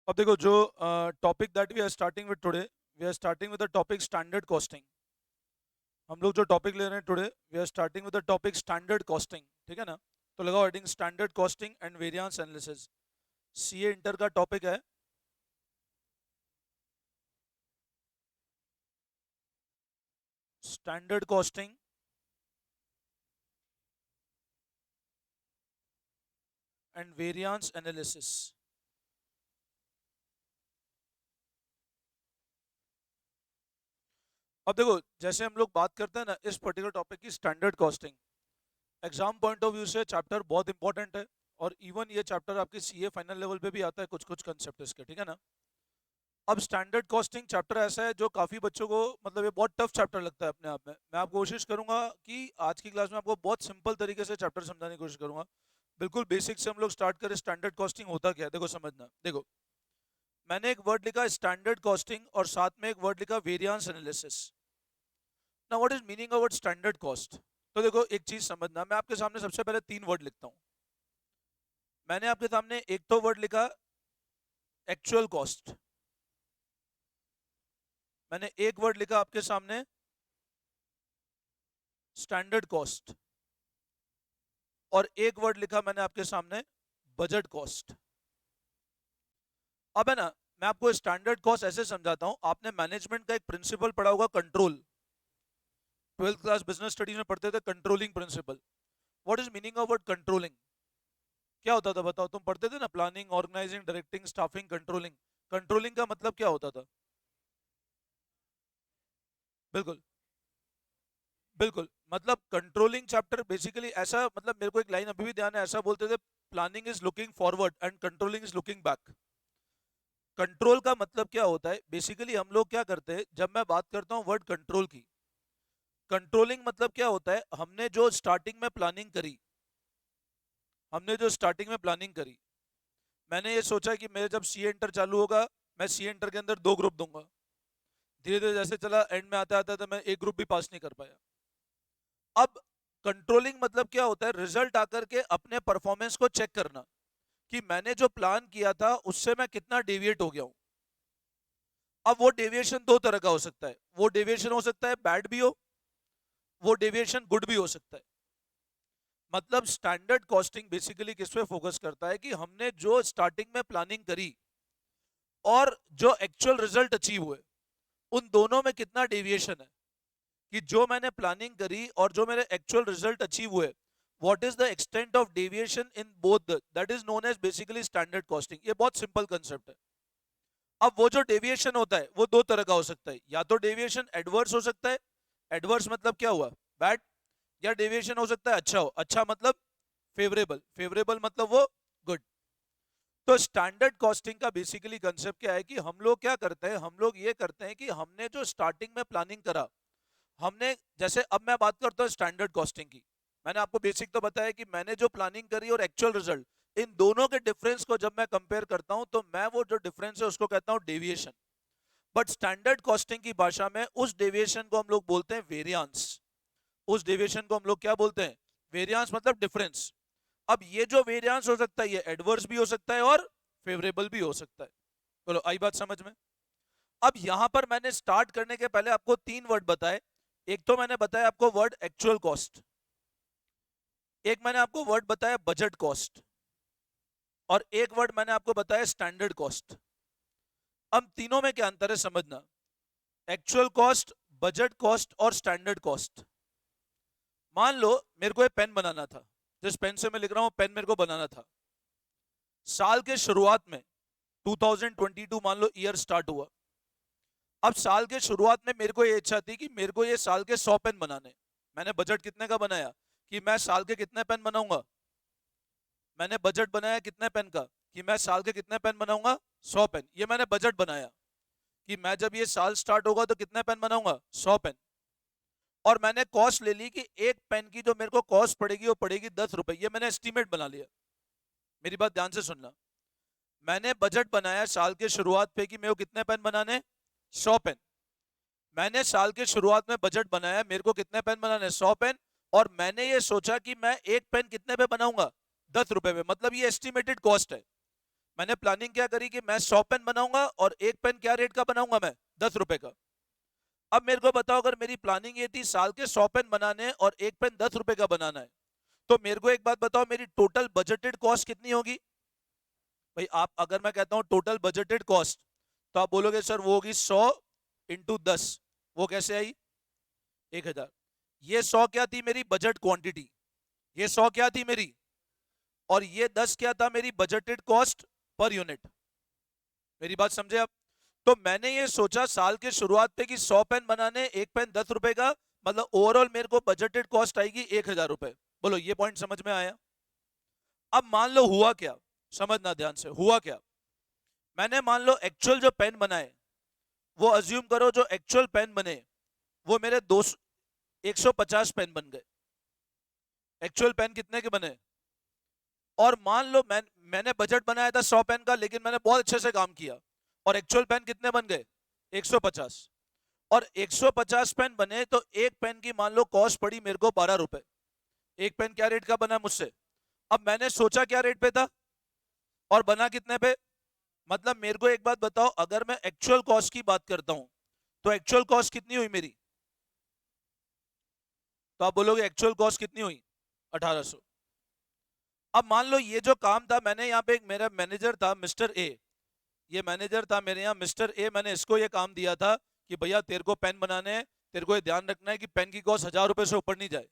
अब देखो जो topic that we are starting with today, we are starting with the topic standard costing. हम लोग जो टॉपिक ले रहे हैं today, we are starting with the topic standard costing. ठीक है ना? तो लगाओ heading standard costing and variance analysis. CA inter का टॉपिक है standard costing and variance analysis. अब देखो, जैसे हम लोग बात करते हैं ना इस पर्टिकुलर टॉपिक की standard costing, exam point of view से चैप्टर बहुत इंपॉर्टेंट है। और इवन ये चैप्टर आपके सीए फाइनल लेवल पे भी आता है, कुछ कुछ कंसेप्ट इसके। ठीक है ना? अब स्टैंडर्ड कॉस्टिंग चैप्टर ऐसा है जो काफी बच्चों को, मतलब ये बहुत टफ चैप्टर लगता है अपने आप में। मैं आपको कोशिश करूंगा कि आज की क्लास में आपको बहुत सिंपल तरीके से चैप्टर समझाने की कोशिश करूंगा। बिल्कुल बेसिक से हम लोग स्टार्ट करें। स्टैंडर्ड कॉस्टिंग होता क्या है, देखो समझना। देखो, मैंने एक वर्ड लिखा स्टैंडर्ड कॉस्टिंग और साथ में एक वर्ड लिखा variance analysis. Now what is meaning of word standard cost? तो देखो एक चीज समझना, मैं आपके सामने सबसे पहले तीन वर्ड लिखता हूँ। मैंने आपके सामने एक तो वर्ड लिखा एक्चुअल कॉस्ट, मैंने एक वर्ड लिखा आपके सामने स्टैंडर्ड कॉस्ट, और एक वर्ड लिखा मैंने आपके सामने बजट कॉस्ट। अब है ना, मैं आपको स्टैंडर्ड कॉस्ट ऐसे समझाता हूं। आपने मैनेजमेंट का एक प्रिंसिपल पढ़ा होगा, control. 12th class business studies में पढ़ते थे controlling principle. What is meaning of word controlling? क्या होता था बताओ? तुम पढ़ते थे ना, planning, organising, directing, staffing, controlling. Controlling का मतलब क्या होता था? बिल्कुल, बिल्कुल। मतलब कंट्रोलिंग चैप्टर बेसिकली ऐसा, मतलब मेरे को एक लाइन अभी भी ध्यान है, ऐसा बोलते थे, planning is looking forward and controlling is looking back. Control का मतलब क्या होता है? बेसिकली हम लोग क्या करते हैं, जब मैं बात करता हूं वर्ड कंट्रोल की, कंट्रोलिंग मतलब क्या होता है, हमने जो स्टार्टिंग में प्लानिंग करी, हमने जो स्टार्टिंग में प्लानिंग करी, मैंने ये सोचा कि मेरे जब सी एंटर चालू होगा, मैं सी एंटर के अंदर दो ग्रुप दूंगा। धीरे धीरे जैसे चला, एंड में आता आता तो मैं एक ग्रुप भी पास नहीं कर पाया। अब कंट्रोलिंग मतलब क्या होता है? रिजल्ट आकर के अपने परफॉर्मेंस को चेक करना कि मैंने जो प्लान किया था उससे मैं कितना डेविएट हो गया हूं। अब वो डेविएशन दो तरह का हो सकता है। वो डेविएशन हो सकता है बैड भी हो, वो डेविएशन गुड भी हो सकता है। मतलब स्टैंडर्ड कॉस्टिंग बेसिकली किस पे फोकस करता है कि हमने जो स्टार्टिंग में प्लानिंग करी और जो एक्चुअल रिजल्ट अचीव हुए, उन दोनों में कितना डेविएशन है। कि जो मैंने प्लानिंग करी और जो मेरे एक्चुअल रिजल्ट अचीव हुए, what is the extent of deviation in both, that is known as basically standard costing. ये बहुत सिंपल कंसेप्ट है। अब वो जो डेविएशन होता है वो दो तरह का हो सकता है। या तो डेविएशन एडवर्स हो सकता है, एडवर्स मतलब क्या हुआ, बैड। या डेविएशन हो सकता है अच्छा हो, अच्छा मतलब फेवरेबल, फेवरेबल मतलब वो गुड। तो स्टैंडर्ड कॉस्टिंग का बेसिकली कंसेप्ट क्या है कि हम लोग क्या करते हैं, हम लोग ये करते हैं कि हमने जो स्टार्टिंग में प्लानिंग करा, हमने, जैसे अब मैं बात करता हूँ स्टैंडर्ड कॉस्टिंग की। मैंने आपको बेसिक तो बताया कि मैंने जो प्लानिंग करी और एक्चुअल रिजल्ट, इन दोनों के डिफरेंस को जब मैं कंपेयर करता हूं तो मैं वो जो डिफरेंस है उसको कहता हूं डेविएशन। बट स्टैंडर्ड कॉस्टिंग की भाषा में उस डेविएशन को हम लोग बोलते हैं वेरियांस। उस डेविएशन को हम लोग क्या बोलते हैं? वेरियांस मतलब डिफरेंस। अब ये जो वेरियांस हो सकता है, ये एडवर्स भी हो सकता है और फेवरेबल भी हो सकता है। बोलो, आई बात समझ में? अब यहां पर मैंने स्टार्ट करने के पहले आपको तीन वर्ड बताए। एक तो मैंने बताया आपको वर्ड एक्चुअल कॉस्ट, एक मैंने आपको वर्ड बताया बजट कॉस्ट, और एक वर्ड मैंने आपको बताया स्टैंडर्ड कॉस्ट। अब तीनों में क्या अंतर है समझना। एक्चुअल कॉस्ट, बजट कॉस्ट और स्टैंडर्ड कॉस्ट। मान लो मेरे को एक पेन बनाना था, जिस पेन से मैं लिख रहा हूं पेन मेरे को बनाना था। साल के शुरुआत में 2022 मान लो ईयर स्टार्ट हुआ। अब साल के शुरुआत में मेरे को ये इच्छा थी कि मेरे को ये साल के 100 पेन बनाने। मैंने बजट कितने का बनाया कि मैं साल के कितने पेन बनाऊंगा। मैंने बजट बनाया कितने पेन का कि मैं साल के कितने पेन बनाऊंगा, 100 पेन। ये मैंने बजट बनाया कि मैं जब ये साल स्टार्ट होगा तो कितने पेन बनाऊंगा, 100 पेन। और मैंने कॉस्ट ले ली कि एक पेन की जो मेरे को कॉस्ट पड़ेगी वो पड़ेगी 10 रुपए। ये मैंने एस्टिमेट बना लिया। मेरी बात ध्यान से सुनना। मैंने बजट बनाया साल के शुरुआत पे कि मेरे को कितने पेन बनाने, 100 पेन। मैंने साल के शुरुआत में बजट बनाया मेरे को कितने पेन बनाने, 100 पेन। और मैंने ये सोचा कि मैं एक पेन कितने पे बनाऊंगा, 10 रुपए में। मतलब ये एस्टिमेटेड कॉस्ट है। मैंने प्लानिंग क्या करी कि मैं 100 पेन बनाऊंगा और एक पेन क्या रेट का बनाऊंगा मैं, 10 रुपए का। अब मेरे को बताओ, अगर मेरी प्लानिंग ये थी साल के 100 पेन बनाने और एक पेन 10 रुपए का बनाना है, तो मेरे को एक बात बताओ, मेरी टोटल बजटेड कॉस्ट कितनी होगी? भाई आप, अगर मैं कहता हूं टोटल बजटेड कॉस्ट, तो आप बोलोगे सर वो होगी 100 × 10। वो कैसे आई? 1000। ये 100 क्या थी मेरी बजट क्वांटिटी, ये 100 क्या थी मेरी, और ये 10 क्या था मेरी बजटेड कॉस्ट पर यूनिट। मेरी बात समझे आप? तो मैंने ये सोचा साल के शुरुआत पे कि 100 पेन बनाने, एक पेन 10 रुपए का, मतलब ओवरऑल मेरे को बजटेड कॉस्ट आएगी 1000 रुपए। बोलो ये पॉइंट समझ में आया? अब मान लो हुआ क्या, समझना ध्यान से, हुआ क्या। मैंने मान लो एक्चुअल जो पेन बनाए, वो अज्यूम करो जो एक्चुअल पेन बने वो मेरे 150 पेन बन गए। एक्चुअल पेन कितने के बने? और मान लो मैंने बजट बनाया था 100 पेन का, लेकिन मैंने बहुत अच्छे से काम किया, और एक्चुअल पेन कितने बन गए? 150। और 150 पेन बने तो एक पेन की मान लो कॉस्ट पड़ी मेरे को 12 रुपए। एक पेन क्या रेट का बना मुझसे? अब मैंने सोचा क्या रेट पे था और बना कितने पे? मतलब मेरे को एक बात बताओ, अगर मैं एक्चुअल कॉस्ट की बात करता हूं तो एक्चुअल कॉस्ट कितनी हुई मेरी? तो आप बोलोगे एक्चुअल कॉस्ट कितनी हुई? 1800। अब मान लो ये जो काम था, मैंने यहाँ पे एक मेरा मैनेजर था मिस्टर ए, ये मैनेजर था मेरे यहाँ मिस्टर ए, मैंने इसको ये काम दिया था कि भैया तेरे को पेन बनाने हैं, तेरे को ये ध्यान रखना है कि पेन की कॉस्ट 1000 रुपए से ऊपर नहीं जाए।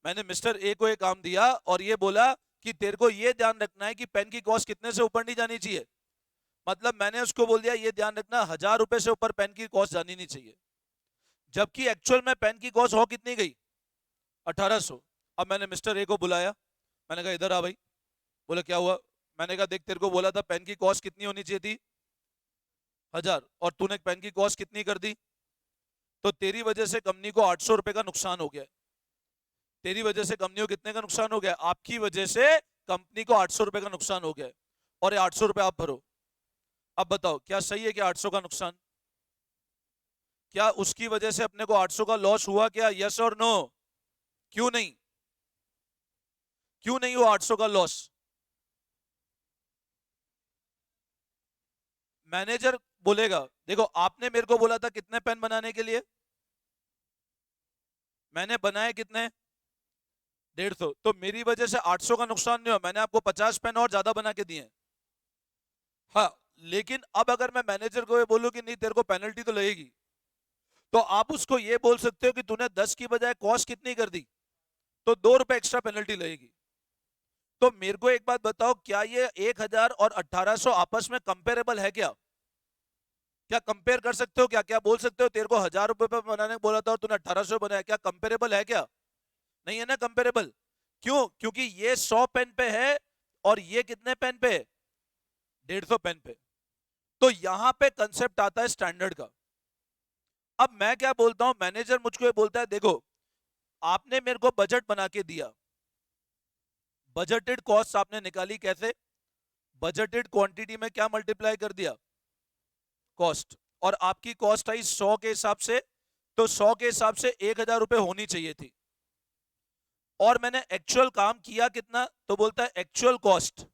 मैंने मिस्टर ए को ये काम दिया और ये बोला कि तेरे को ये ध्यान रखना है कि पेन की कॉस्ट कितने से ऊपर नहीं जानी चाहिए। मतलब मैंने उसको बोल दिया ये ध्यान रखना 1000 रुपए से ऊपर पेन की कॉस्ट जानी नहीं चाहिए। जबकि एक्चुअल में पेन की कॉस्ट हो कितनी गई? 1800। अब मैंने मिस्टर ए को बुलाया, मैंने कहा इधर आ भाई। बोले क्या हुआ? मैंने कहा देख तेरे को बोला था पेन की कॉस्ट कितनी होनी चाहिए थी, 1000, और तूने पेन की कॉस्ट कितनी कर दी? तो तेरी वजह से कंपनी को 800 रुपए का नुकसान हो गया। तेरी वजह से कंपनी को कितने का नुकसान हो गया? आपकी वजह से कंपनी को 800 रुपए का नुकसान हो गया, और ये 800 रुपए आप भरो। अब बताओ क्या सही है क्या 800 का नुकसान? क्या उसकी वजह से अपने को 800 का लॉस हुआ क्या? यस और नो? क्यों नहीं? क्यों नहीं हुआ 800 का लॉस? मैनेजर बोलेगा देखो आपने मेरे को बोला था कितने पेन बनाने के लिए, मैंने बनाए कितने? 150। तो मेरी वजह से 800 का नुकसान नहीं हुआ, मैंने आपको 50 पेन और ज्यादा बना के दिए। हाँ, लेकिन अब अगर मैं मैनेजर को ये बोलूं कि नहीं तेरे को पेनल्टी तो लगेगी, तो आप उसको ये बोल सकते हो कि तूने 10 की बजाय कॉस्ट कितनी कर दी, तो 2 रुपए एक्स्ट्रा पेनल्टी लगेगी। तो मेरे को एक बात बताओ, क्या ये 1000 और 1800 आपस में कंपेरेबल है क्या? क्या कंपेयर कर सकते हो क्या? क्या बोल सकते हो तेरे को 1000 रुपए पे बनाने को बोला था और तूने 1800 बनाया? क्या कंपेरेबल है क्या? नहीं है ना कंपेरेबल। क्यों? क्योंकि ये 100 पेन पे है और ये कितने पेन पे है? 150 पेन पे। तो यहां पे कंसेप्ट आता है स्टैंडर्ड का। अब मैं क्या बोलता हूं, मैनेजर मुझको ये बोलता है देखो आपने मेरे को बजट बना के दिया, बजटेड कॉस्ट आपने निकाली कैसे? बजटेड क्वांटिटी में क्या मल्टीप्लाई कर दिया? कॉस्ट। और आपकी कॉस्ट आई 100 के हिसाब से, तो 100 के हिसाब से 1000 रुपए होनी चाहिए थी। और मैंने एक्चुअल काम किया कितना, तो बोलता है एक्चुअल कॉस्ट।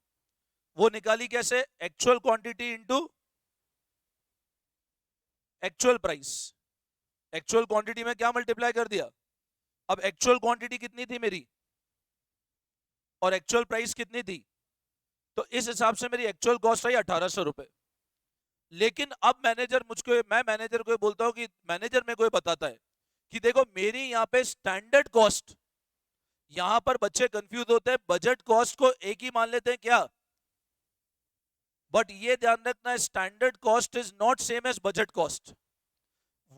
वो निकाली कैसे? Actual quantity into actual price. Actual quantity में क्या मल्टीप्लाई कर दिया? अब एक्चुअल क्वांटिटी कितनी थी मेरी और एक्चुअल प्राइस कितनी थी, तो इस हिसाब से मेरी एक्चुअल कॉस्ट आई 1800 रुपए। लेकिन अब मैं मैनेजर को बोलता हूं कि मैनेजर मेरे को बताता है कि देखो मेरी यहाँ पे स्टैंडर्ड कॉस्ट, यहां पर बच्चे कंफ्यूज होते हैं, बजट कॉस्ट को एक ही मान लेते हैं क्या? बट ये ध्यान रखना standard cost is not same as budget cost.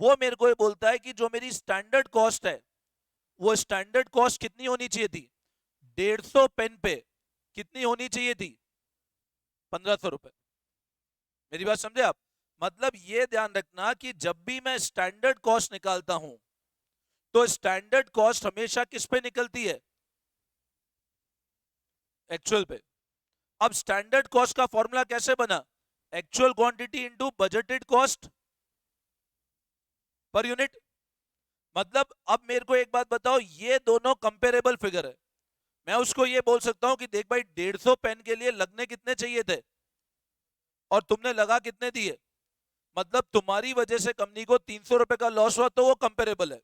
वो मेरे को ये बोलता है कि जो मेरी स्टैंडर्ड कॉस्ट है, वो स्टैंडर्ड कॉस्ट कितनी होनी चाहिए थी? 150 पेन पे कितनी होनी चाहिए थी? 1500 रुपए। मेरी बात समझे आप? मतलब ये ध्यान रखना कि जब भी मैं स्टैंडर्ड कॉस्ट निकालता हूं, तो स्टैंडर्ड कॉस्ट हमेशा किस पे निकलती है? एक्चुअल पे। अब स्टैंडर्ड कॉस्ट का फॉर्मूला कैसे बना? Actual quantity into budgeted cost per unit. मतलब अब मेरे को एक बात बताओ, ये दोनों कंपेरेबल फिगर है। मैं उसको ये बोल सकता हूं कि देख भाई 150 पेन के लिए लगने कितने चाहिए थे? और तुमने लगा कितने दिए, मतलब तुम्हारी वजह से कंपनी को 300 रुपए का लॉस हुआ तो वो कंपेरेबल है।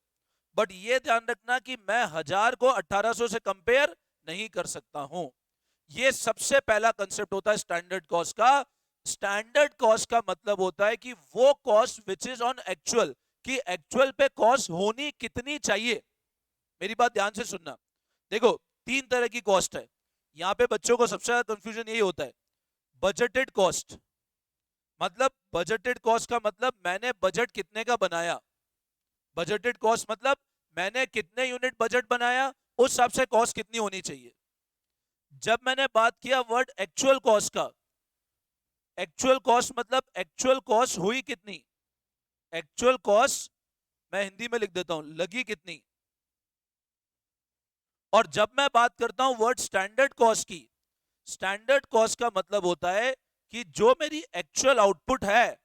बट ये ध्यान रखना कि मैं 1000 को 1800 से कंपेयर नहीं कर सकता हूं। ये सबसे पहला कंसेप्ट होता है स्टैंडर्ड कॉस्ट का। स्टैंडर्ड कॉस्ट का मतलब होता है कि वो cost which is on actual, कि एक्चुअल पे कॉस्ट होनी कितनी चाहिए। मेरी बात ध्यान से सुनना। देखो, तीन तरह की कॉस्ट है। यहां पे बच्चों को सबसे ज्यादा कंफ्यूजन यही होता है। बजटेड कॉस्ट, मतलब बजटेड कॉस्ट का मतलब मैंने बजट कितने का बनाया। बजटेड कॉस्ट मतलब मैंने कितने यूनिट बजट बनाया, उस हिसाब से कॉस्ट कितनी होनी चाहिए। जब मैंने बात किया वर्ड एक्चुअल कॉस्ट का, एक्चुअल कॉस्ट मतलब एक्चुअल कॉस्ट हुई कितनी, एक्चुअल कॉस्ट मैं हिंदी में लिख देता हूं, लगी कितनी। और जब मैं बात करता हूं वर्ड स्टैंडर्ड कॉस्ट की, स्टैंडर्ड कॉस्ट का मतलब होता है कि जो मेरी एक्चुअल आउटपुट है,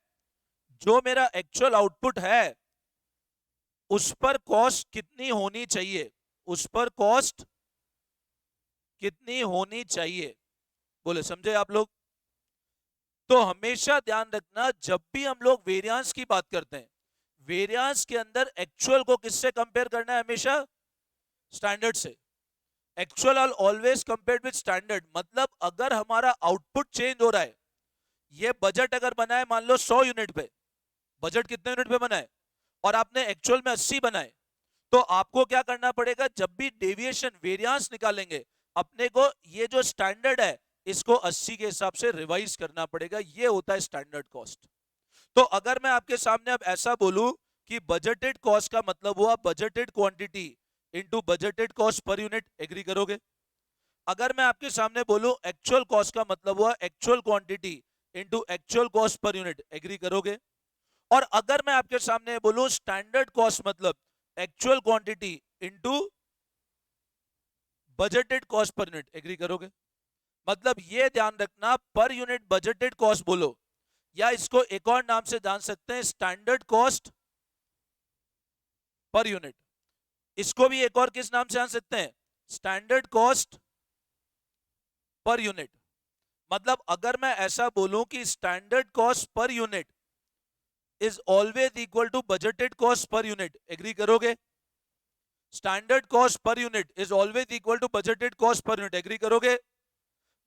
जो मेरा एक्चुअल आउटपुट है उस पर कॉस्ट कितनी होनी चाहिए, उस पर कॉस्ट कितनी होनी चाहिए। बोले समझे आप लोग? तो हमेशा ध्यान रखना जब भी हम लोग वेरिएंस की बात करते हैं, वेरिएंस के अंदर एक्चुअल को किससे कंपेयर करना है, हमेशा स्टैंडर्ड से। Actual are always compared with standard. मतलब अगर हमारा आउटपुट चेंज हो रहा है, ये बजट अगर बना है मान लो 100 यूनिट पे, बजट कितने यूनिट पे बना है, और आपने एक्चुअल में 80 बनाए, तो आपको क्या करना पड़ेगा, जब भी डेविएशन वेरिएंस निकालेंगे, अपने को ये जो स्टैंडर्ड है इसको 80 के हिसाब से रिवाइज करना पड़ेगा। ये होता है स्टैंडर्ड कॉस्ट। तो अगर मैं आपके सामने अब ऐसा बोलूं कि बजटेड कॉस्ट का मतलब हुआ budgeted quantity into budgeted cost per unit, agree करोगे? अगर मैं आपके सामने बोलूं एक्चुअल कॉस्ट का मतलब हुआ actual quantity into actual cost per unit, agree करोगे? और अगर मैं आपके सामने बोलूं स्टैंडर्ड कॉस्ट मतलब actual quantity into budgeted cost per unit, agree करोगे? मतलब ये ध्यान रखना, पर यूनिट बजटेड कॉस्ट बोलो, या इसको एक और नाम से जान सकते हैं स्टैंडर्ड कॉस्ट पर यूनिट। इसको भी एक और किस नाम से जान सकते हैं, स्टैंडर्ड कॉस्ट पर यूनिट। मतलब अगर मैं ऐसा बोलूं कि standard cost per unit is always equal to budgeted cost per unit, agree करोगे? Standard cost per unit is always equal to budgeted cost per unit, agree करोगे?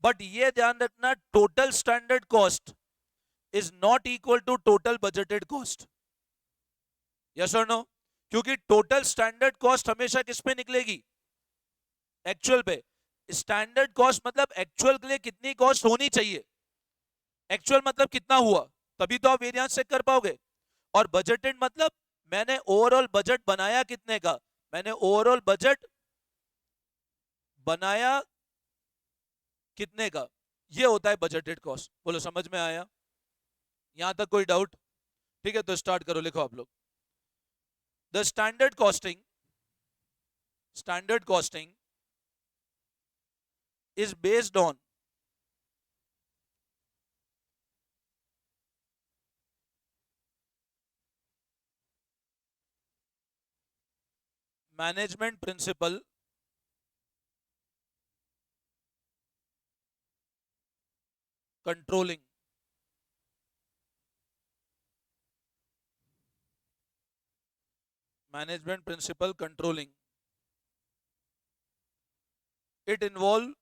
बट ये ध्यान रखना, total standard cost is not equal to total budgeted cost. Yes और no? क्योंकि total standard cost हमेशा किस पे निकलेगी, एक्चुअल पे। स्टैंडर्ड कॉस्ट मतलब एक्चुअल के लिए कितनी कॉस्ट होनी चाहिए, एक्चुअल मतलब कितना हुआ, तभी तो आप वेरिएंस चेक कर पाओगे। और बजटेड मतलब मैंने ओवरऑल बजट बनाया कितने का, मैंने ओवरऑल बजट बनाया कितने का, ये होता है बजटेड कॉस्ट। बोलो समझ में आया? यहां तक कोई डाउट? ठीक है, तो स्टार्ट करो, लिखो आप लोग। The standard costing is based on management principle controlling, management principle controlling. It involve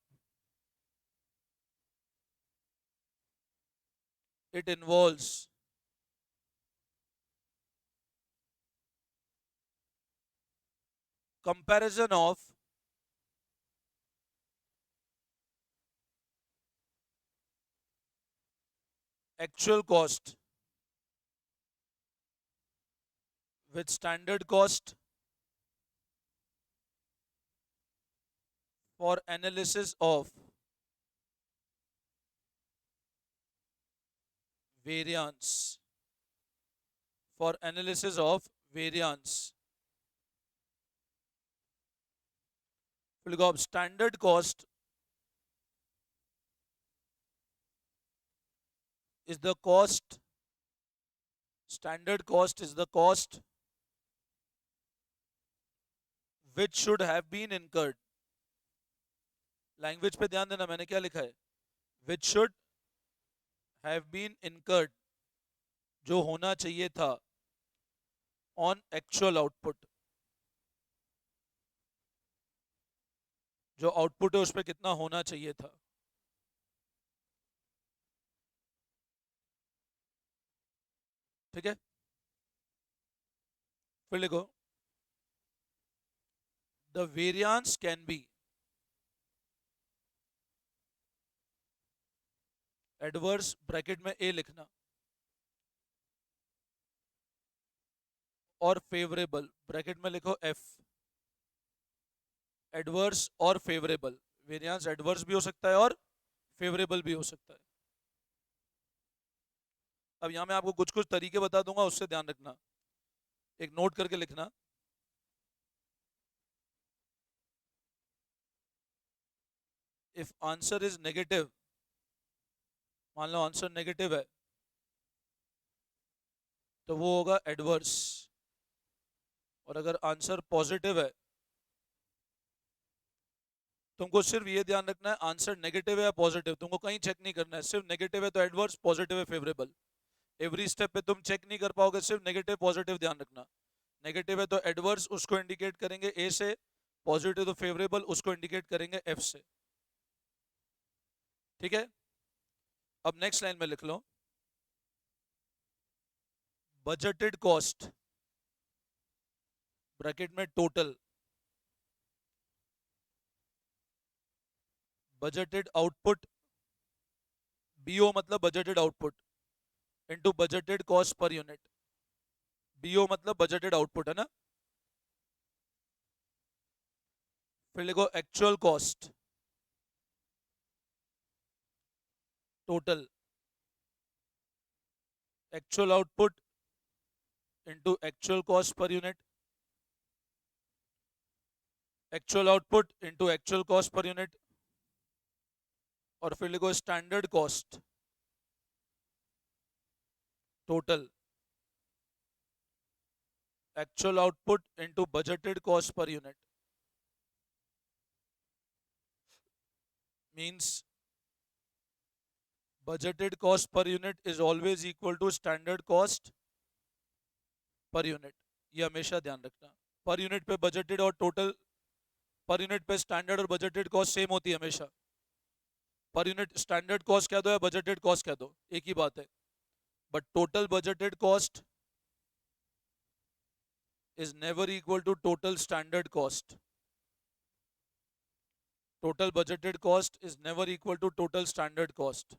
it involves comparison of actual cost with standard cost for analysis of variance, for analysis of variance. We'll go up. Standard cost is the cost, standard cost is the cost which should have been incurred. Language पे ध्यान देना, मैंने क्या लिखा है, which should have been incurred, जो होना चाहिए था, ऑन एक्चुअल आउटपुट, जो आउटपुट है उस पर कितना होना चाहिए था। ठीक है, फिर लिखो the variance can be, adverse bracket में ए लिखना, और फेवरेबल ब्रैकेट में लिखो एफ। एडवर्स और फेवरेबल, वेरियांस एडवर्स भी हो सकता है और फेवरेबल भी हो सकता है। अब यहां मैं आपको कुछ कुछ तरीके बता दूंगा, उससे ध्यान रखना, एक नोट करके लिखना। इफ आंसर इज नेगेटिव, मान लो आंसर नेगेटिव है, तो वो होगा एडवर्स। और अगर आंसर पॉजिटिव है, तुमको सिर्फ ये ध्यान रखना है आंसर नेगेटिव है या पॉजिटिव, तुमको कहीं चेक नहीं करना है, सिर्फ नेगेटिव है तो एडवर्स, पॉजिटिव है फेवरेबल। एवरी स्टेप पे तुम चेक नहीं कर पाओगे, सिर्फ नेगेटिव पॉजिटिव ध्यान रखना। नेगेटिव है तो एडवर्स, उसको इंडिकेट करेंगे ए से, पॉजिटिव तो फेवरेबल, उसको इंडिकेट करेंगे एफ से। ठीक है, अब नेक्स्ट लाइन में लिख लो बजटेड कॉस्ट, ब्रैकेट में टोटल, बजटेड आउटपुट, बीओ मतलब budgeted output, into budgeted cost per unit. BO मतलब बजटेड आउटपुट है ना। फिर लिखो actual cost, total, actual output into actual cost per unit, actual output into actual cost per unit. और फिर लिखो standard cost, total, actual output into budgeted cost per unit. Means budgeted cost per unit is always equal to standard cost per unit, ये हमेशा ध्यान रखना। Per unit पे budgeted और total, per unit पे स्टैंडर्ड और बजटेड कॉस्ट सेम होती है हमेशा। पर यूनिट स्टैंडर्ड कॉस्ट कह दो या बजटेड कॉस्ट कह दो, एक ही बात है। But total budgeted cost is never equal to total standard cost. Total budgeted cost is never equal to total standard cost.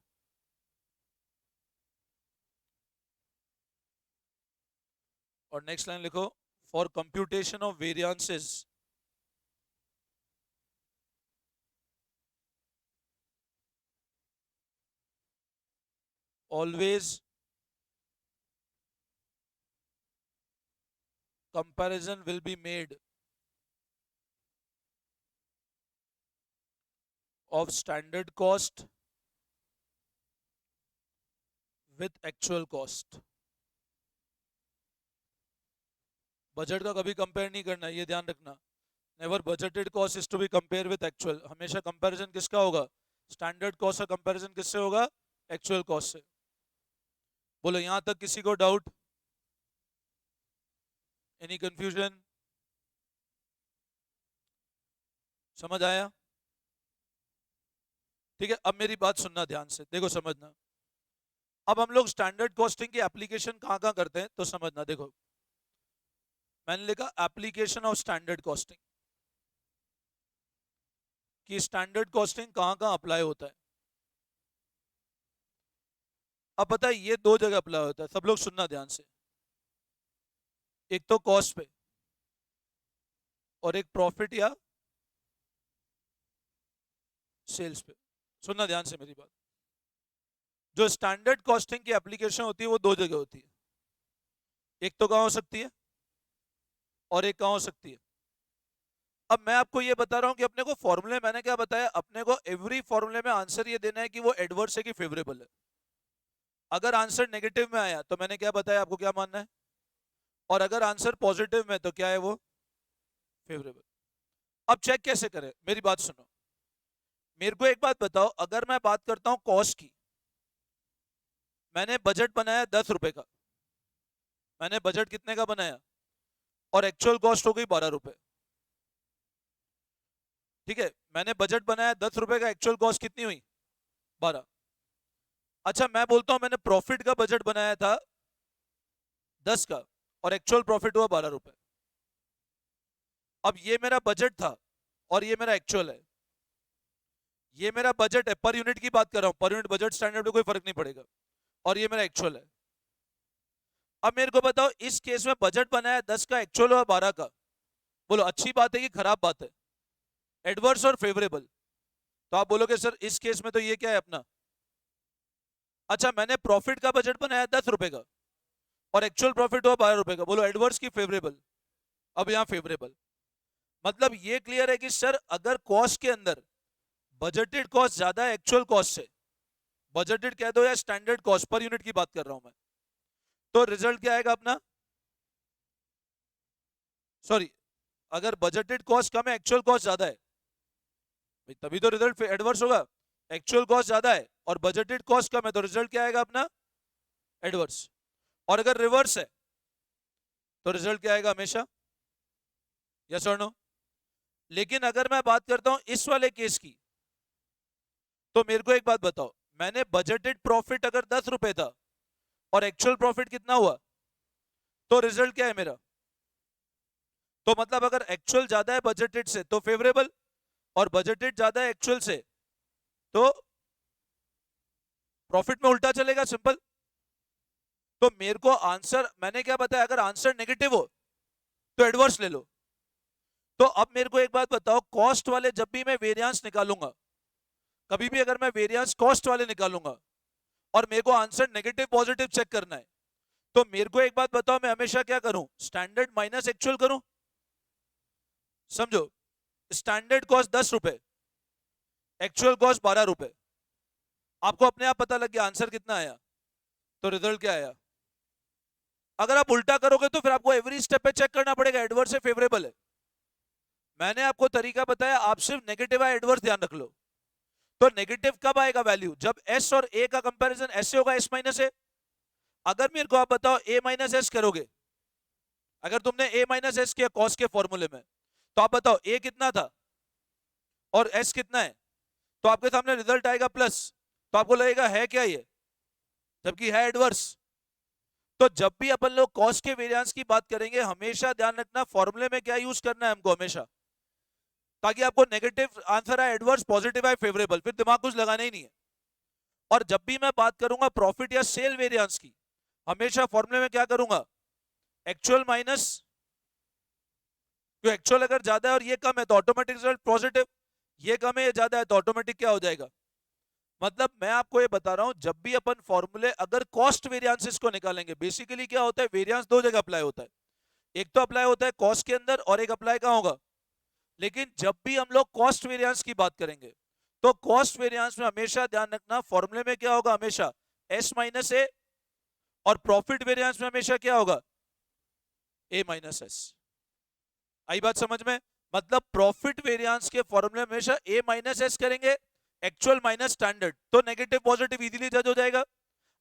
और नेक्स्ट लाइन लिखो for computation of variances, always comparison will be made of standard cost with actual cost। Budget का कभी compare नहीं करना, ये ध्यान रखना। Never budgeted cost is to be compare with actual, हमेशा कंपैरिजन किसका होगा, स्टैंडर्ड कॉस्ट का कंपैरिजन किससे होगा, एक्चुअल कॉस्ट से। बोलो यहां तक किसी को डाउट, एनी कंफ्यूजन, समझ आया। ठीक है, अब मेरी बात सुनना ध्यान से, देखो समझना। अब हम लोग स्टैंडर्ड कॉस्टिंग की एप्लीकेशन कहां कहां करते हैं तो समझना। देखो मैंने लिखा एप्लीकेशन ऑफ स्टैंडर्ड कॉस्टिंग, कि स्टैंडर्ड कॉस्टिंग कहां कहां अप्लाई होता है। अब पता है ये दो जगह अप्लाई होता है, सब लोग सुनना ध्यान से। एक तो कॉस्ट पे, और एक प्रॉफिट या सेल्स पे। सुनना ध्यान से मेरी बात। जो स्टैंडर्ड कॉस्टिंग की एप्लीकेशन होती है वो दो जगह होती है, एक तो कहां हो सकती है और एक कहां हो सकती है। अब मैं आपको ये बता रहा हूं कि अपने को फॉर्मूले, मैंने क्या बताया, अपने को एवरी फॉर्मूले में आंसर ये देना है कि वो एडवर्स है कि फेवरेबल है। अगर आंसर नेगेटिव में आया तो मैंने क्या बताया आपको, क्या मानना है, और अगर आंसर पॉजिटिव में तो क्या है वो, फेवरेबल। अब चेक कैसे करें, मेरी बात सुनो। मेरे को एक बात बताओ, अगर मैं बात करता हूं कॉस्ट की, मैंने बजट बनाया 10 रुपए का, मैंने बजट कितने का बनाया, और एक्चुअल कॉस्ट हो गई 12 रुपए। ठीक है, मैंने बजट बनाया 10 रुपए का, एक्चुअल कॉस्ट कितनी हुई, 12। अच्छा मैं बोलता हूं मैंने प्रॉफिट का बजट बनाया था 10 का, और एक्चुअल प्रॉफिट हुआ 12 रुपए। अब ये मेरा बजट था और ये मेरा एक्चुअल है। ये मेरा बजट है, पर यूनिट की बात कर रहा हूं, पर यूनिट बजट स्टैंडर्ड में कोई फर्क नहीं पड़ेगा, और ये मेरा एक्चुअल है। अब मेरे को बताओ इस केस में बजट बनाया 10 का, एक्चुअल हुआ 12 का, बोलो अच्छी बात है कि खराब बात है, एडवर्स और फेवरेबल। तो आप बोलोगे सर इस केस में तो ये क्या है अपना, अच्छा मैंने प्रॉफिट का बजट बनाया 10 रुपए का और एक्चुअल प्रॉफिट हुआ 12 रुपए का, बोलो एडवर्स की फेवरेबल। अब यहां फेवरेबल, मतलब ये क्लियर है कि सर अगर कॉस्ट के अंदर बजटेड कॉस्ट ज्यादा है एक्चुअल कॉस्ट से, बजटेड कह दो या स्टैंडर्ड कॉस्ट, पर यूनिट की बात कर रहा हूं मैं, तो रिजल्ट क्या आएगा अपना, सॉरी, अगर बजटेड कॉस्ट कम है एक्चुअल कॉस्ट ज्यादा है, तभी तो रिजल्ट एडवर्स होगा। एक्चुअल कॉस्ट ज्यादा है और बजटेड कॉस्ट कम है, तो रिजल्ट क्या आएगा अपना, एडवर्स। और अगर रिवर्स है तो रिजल्ट क्या आएगा हमेशा, यस और नो। लेकिन अगर मैं बात करता हूं इस वाले केस की, तो मेरे को एक बात बताओ, मैंने बजटेड प्रॉफिट अगर 10 रुपए था और एक्चुअल प्रॉफिट कितना हुआ, तो रिजल्ट क्या है मेरा, तो मतलब अगर एक्चुअल ज्यादा है बजटेड से तो फेवरेबल, और बजटेड ज्यादा है एक्चुअल से तो प्रॉफिट में उल्टा चलेगा, सिंपल। तो मेरे को आंसर मैंने क्या बताया, अगर आंसर नेगेटिव हो तो एडवर्स ले लो। तो अब मेरे को एक बात बताओ, कॉस्ट वाले जब भी मैं वेरिएंस निकालूंगा, कभी भी अगर मैं वेरिएंस कॉस्ट वाले निकालूंगा और मेरे को आंसर नेगेटिव पॉजिटिव चेक करना है, तो मेरे को एक बात बताओ, मैं हमेशा क्या करूं, स्टैंडर्ड माइनस एक्चुअल करूं, समझो। स्टैंडर्ड कॉस्ट 10 रुपए, एक्चुअल कॉस्ट 12 रुपए, आपको अपने आप पता लग गया आंसर कितना आया, तो रिजल्ट क्या आया। अगर आप उल्टा करोगे तो फिर आपको एवरी स्टेप पे चेक करना पड़ेगा एडवर्स है फेवरेबल है। मैंने आपको तरीका बताया, आप सिर्फ नेगेटिव या एडवर्स ध्यान रख लो। तो नेगेटिव कब आएगा वैल्यू, जब एस और ए का कंपैरिजन ऐसे होगा, एस माइनस ए। अगर मेरे को आप बताओ ए माइनस एस करोगे, अगर तुमने ए माइनस एस किया कॉस के फॉर्मूले में, तो आप बताओ ए कितना था और एस कितना है, तो आपके सामने रिजल्ट आएगा प्लस, तो आपको लगेगा है क्या ये, जबकि है एडवर्स। तो जब भी अपन लोग कॉस्ट के वेरिएंस की बात करेंगे, हमेशा ध्यान रखना फॉर्मूले में क्या यूज करना है हमको हमेशा, ताकि आपको नेगेटिव आंसर आए एडवर्स, पॉजिटिव आए फेवरेबल, फिर दिमाग कुछ लगाना ही नहीं है। और जब भी मैं बात करूंगा प्रॉफिट या सेल वेरिएंस की, हमेशा फॉर्मूले में क्या करूंगा, एक्चुअल माइनस, जो एक्चुअल अगर ज्यादा है और ये कम है तो ऑटोमेटिक रिजल्ट पॉजिटिव, ये कम है ये ज्यादा है तो ऑटोमेटिक क्या हो जाएगा। मतलब मैं आपको ये बता रहा हूं, जब भी अपन फॉर्मूले अगर कॉस्ट वेरिएंसेस को निकालेंगे, बेसिकली क्या होता है, वेरिएंस दो जगह अप्लाई होता है, एक तो अप्लाई होता है कॉस्ट के अंदर और एक अप्लाई कहां होगा। लेकिन जब भी हम लोग कॉस्ट वेरिएंस की बात करेंगे, तो कॉस्ट वेरिएंस में हमेशा ध्यान रखना फॉर्मूले में क्या होगा, हमेशा एस माइनस ए, और प्रॉफिट वेरिएंस में हमेशा क्या होगा, ए माइनस एस। आई बात समझ में, मतलब प्रॉफिट वेरिएंस के फॉर्मूले में हमेशा ए माइनस एस करेंगे, एक्चुअल माइनस स्टैंडर्ड, तो नेगेटिव पॉजिटिव इजीली जज हो जाएगा।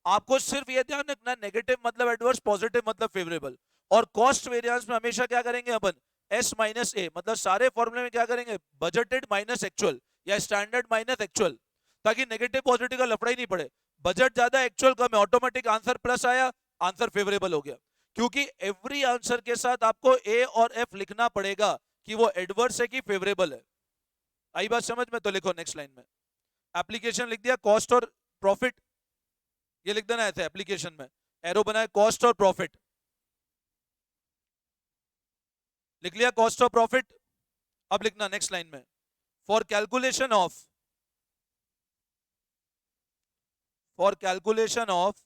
आपको सिर्फ ये ध्यान रखना, नेगेटिव मतलब एडवर्स, पॉजिटिव मतलब फेवरेबल। और कॉस्ट वेरिएंस में हमेशा क्या करेंगे अपन, एस माइनस ए, मतलब सारे फॉर्मूले में क्या करेंगे, बजटेड माइनस एक्चुअल या स्टैंडर्ड माइनस एक्चुअल, ताकि नेगेटिव पॉजिटिव का लफड़ा ही नहीं पड़े। बजट ज्यादा एक्चुअल कम है, ऑटोमेटिक आंसर प्लस आया, आंसर फेवरेबल हो गया। क्योंकि एवरी आंसर के साथ आपको ए और एफ लिखना पड़ेगा कि वो एडवर्स है कि फेवरेबल है। आई बात समझ में, तो लिखो नेक्स्ट लाइन में, एप्लीकेशन लिख दिया कॉस्ट और प्रॉफिट, ये लिख देना ऐसे एप्लीकेशन में, एरो बनाए कॉस्ट और प्रॉफिट, लिख लिया कॉस्ट और प्रॉफिट। अब लिखना नेक्स्ट लाइन में, for calculation of, for calculation of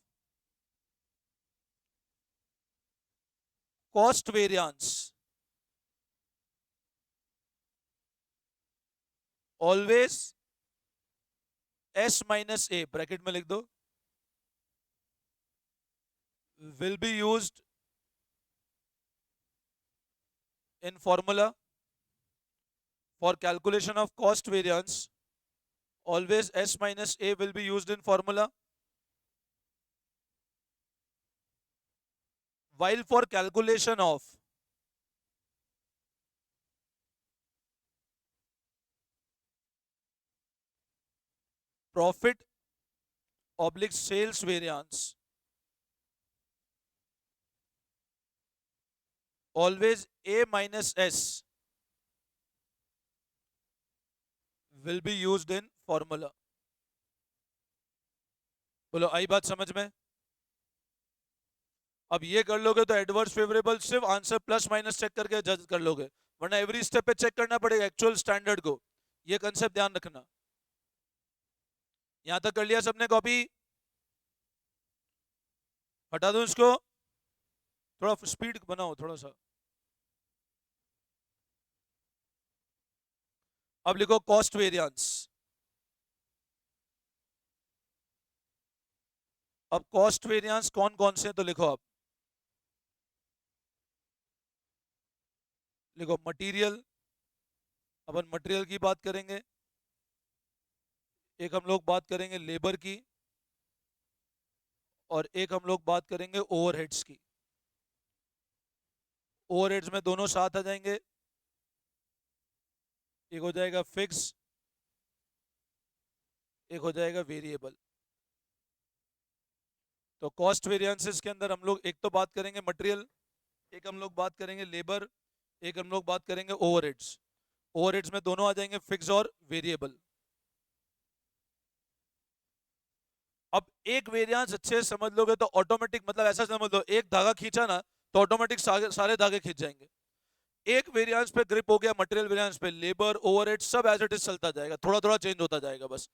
cost variance always S minus A, bracket में लिख दो, will be used in formula for calculation of cost variance, always s minus a will be used in formula while for calculation of profit oblique sales variance, always A minus S will be used in formula. बोलो आई बात समझ में? अब ये कर लोगे तो adverse favourable सिर्फ आंसर प्लस माइनस चेक करके जज कर लोगे, वरना एवरी स्टेप पे चेक करना पड़ेगा एक्चुअल स्टैंडर्ड को। ये कंसेप्ट ध्यान रखना। यहां तक कर लिया सबने कॉपी? हटा दो इसको, थोड़ा स्पीड बनाओ थोड़ा सा। अब लिखो कॉस्ट वेरिएंस। अब कॉस्ट वेरिएंस कौन कौन से हैं तो लिखो। अब लिखो मटेरियल, अपन मटेरियल की बात करेंगे, एक हम लोग बात करेंगे लेबर की, और एक हम लोग बात करेंगे ओवरहेड्स की। ओवरहेड्स में दोनों साथ आ जाएंगे, एक हो जाएगा फिक्स, एक हो जाएगा वेरिएबल। तो कॉस्ट वेरिएंसेस के अंदर हम लोग एक तो बात करेंगे मटेरियल, एक हम लोग बात करेंगे लेबर, एक हम लोग बात करेंगे ओवरहेड्स। ओवरहेड्स में दोनों आ जाएंगे फिक्स और वेरिएबल। अब एक वेरिएंस अच्छे से समझ लोगे तो ऑटोमेटिक, मतलब ऐसा समझ लो एक धागा खींचा ना तो ऑटोमेटिक सारे धागे खींच जाएंगे। एक वेरिएंस पे ग्रिप हो गया, मटेरियल वेरिएंस पे लेबर ओवरहेड सब एज इट इज चलता जाएगा, थोड़ा थोड़ा चेंज होता जाएगा बस।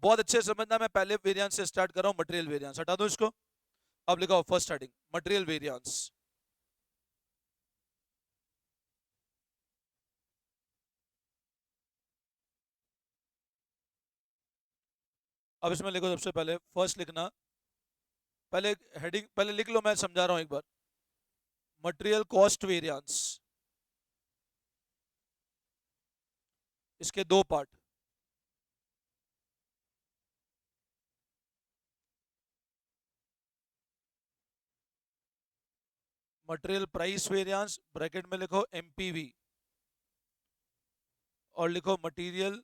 बहुत अच्छे से समझना। मैं पहले वेरिएंस से स्टार्ट कर रहा हूं, मटेरियल वेरिएंस। हटा दो इसको। अब लिखो फर्स्ट स्टार्टिंग मटेरियल वेरिएंस। अब इसमें लिखो सबसे पहले फर्स्ट लिखना, पहले हेडिंग पहले लिख लो, मैं समझा रहा हूं एक बार। मटेरियल कॉस्ट वेरिएंस, इसके दो part. Material price variance bracket में लिखो एमपीवी, और लिखो मटेरियल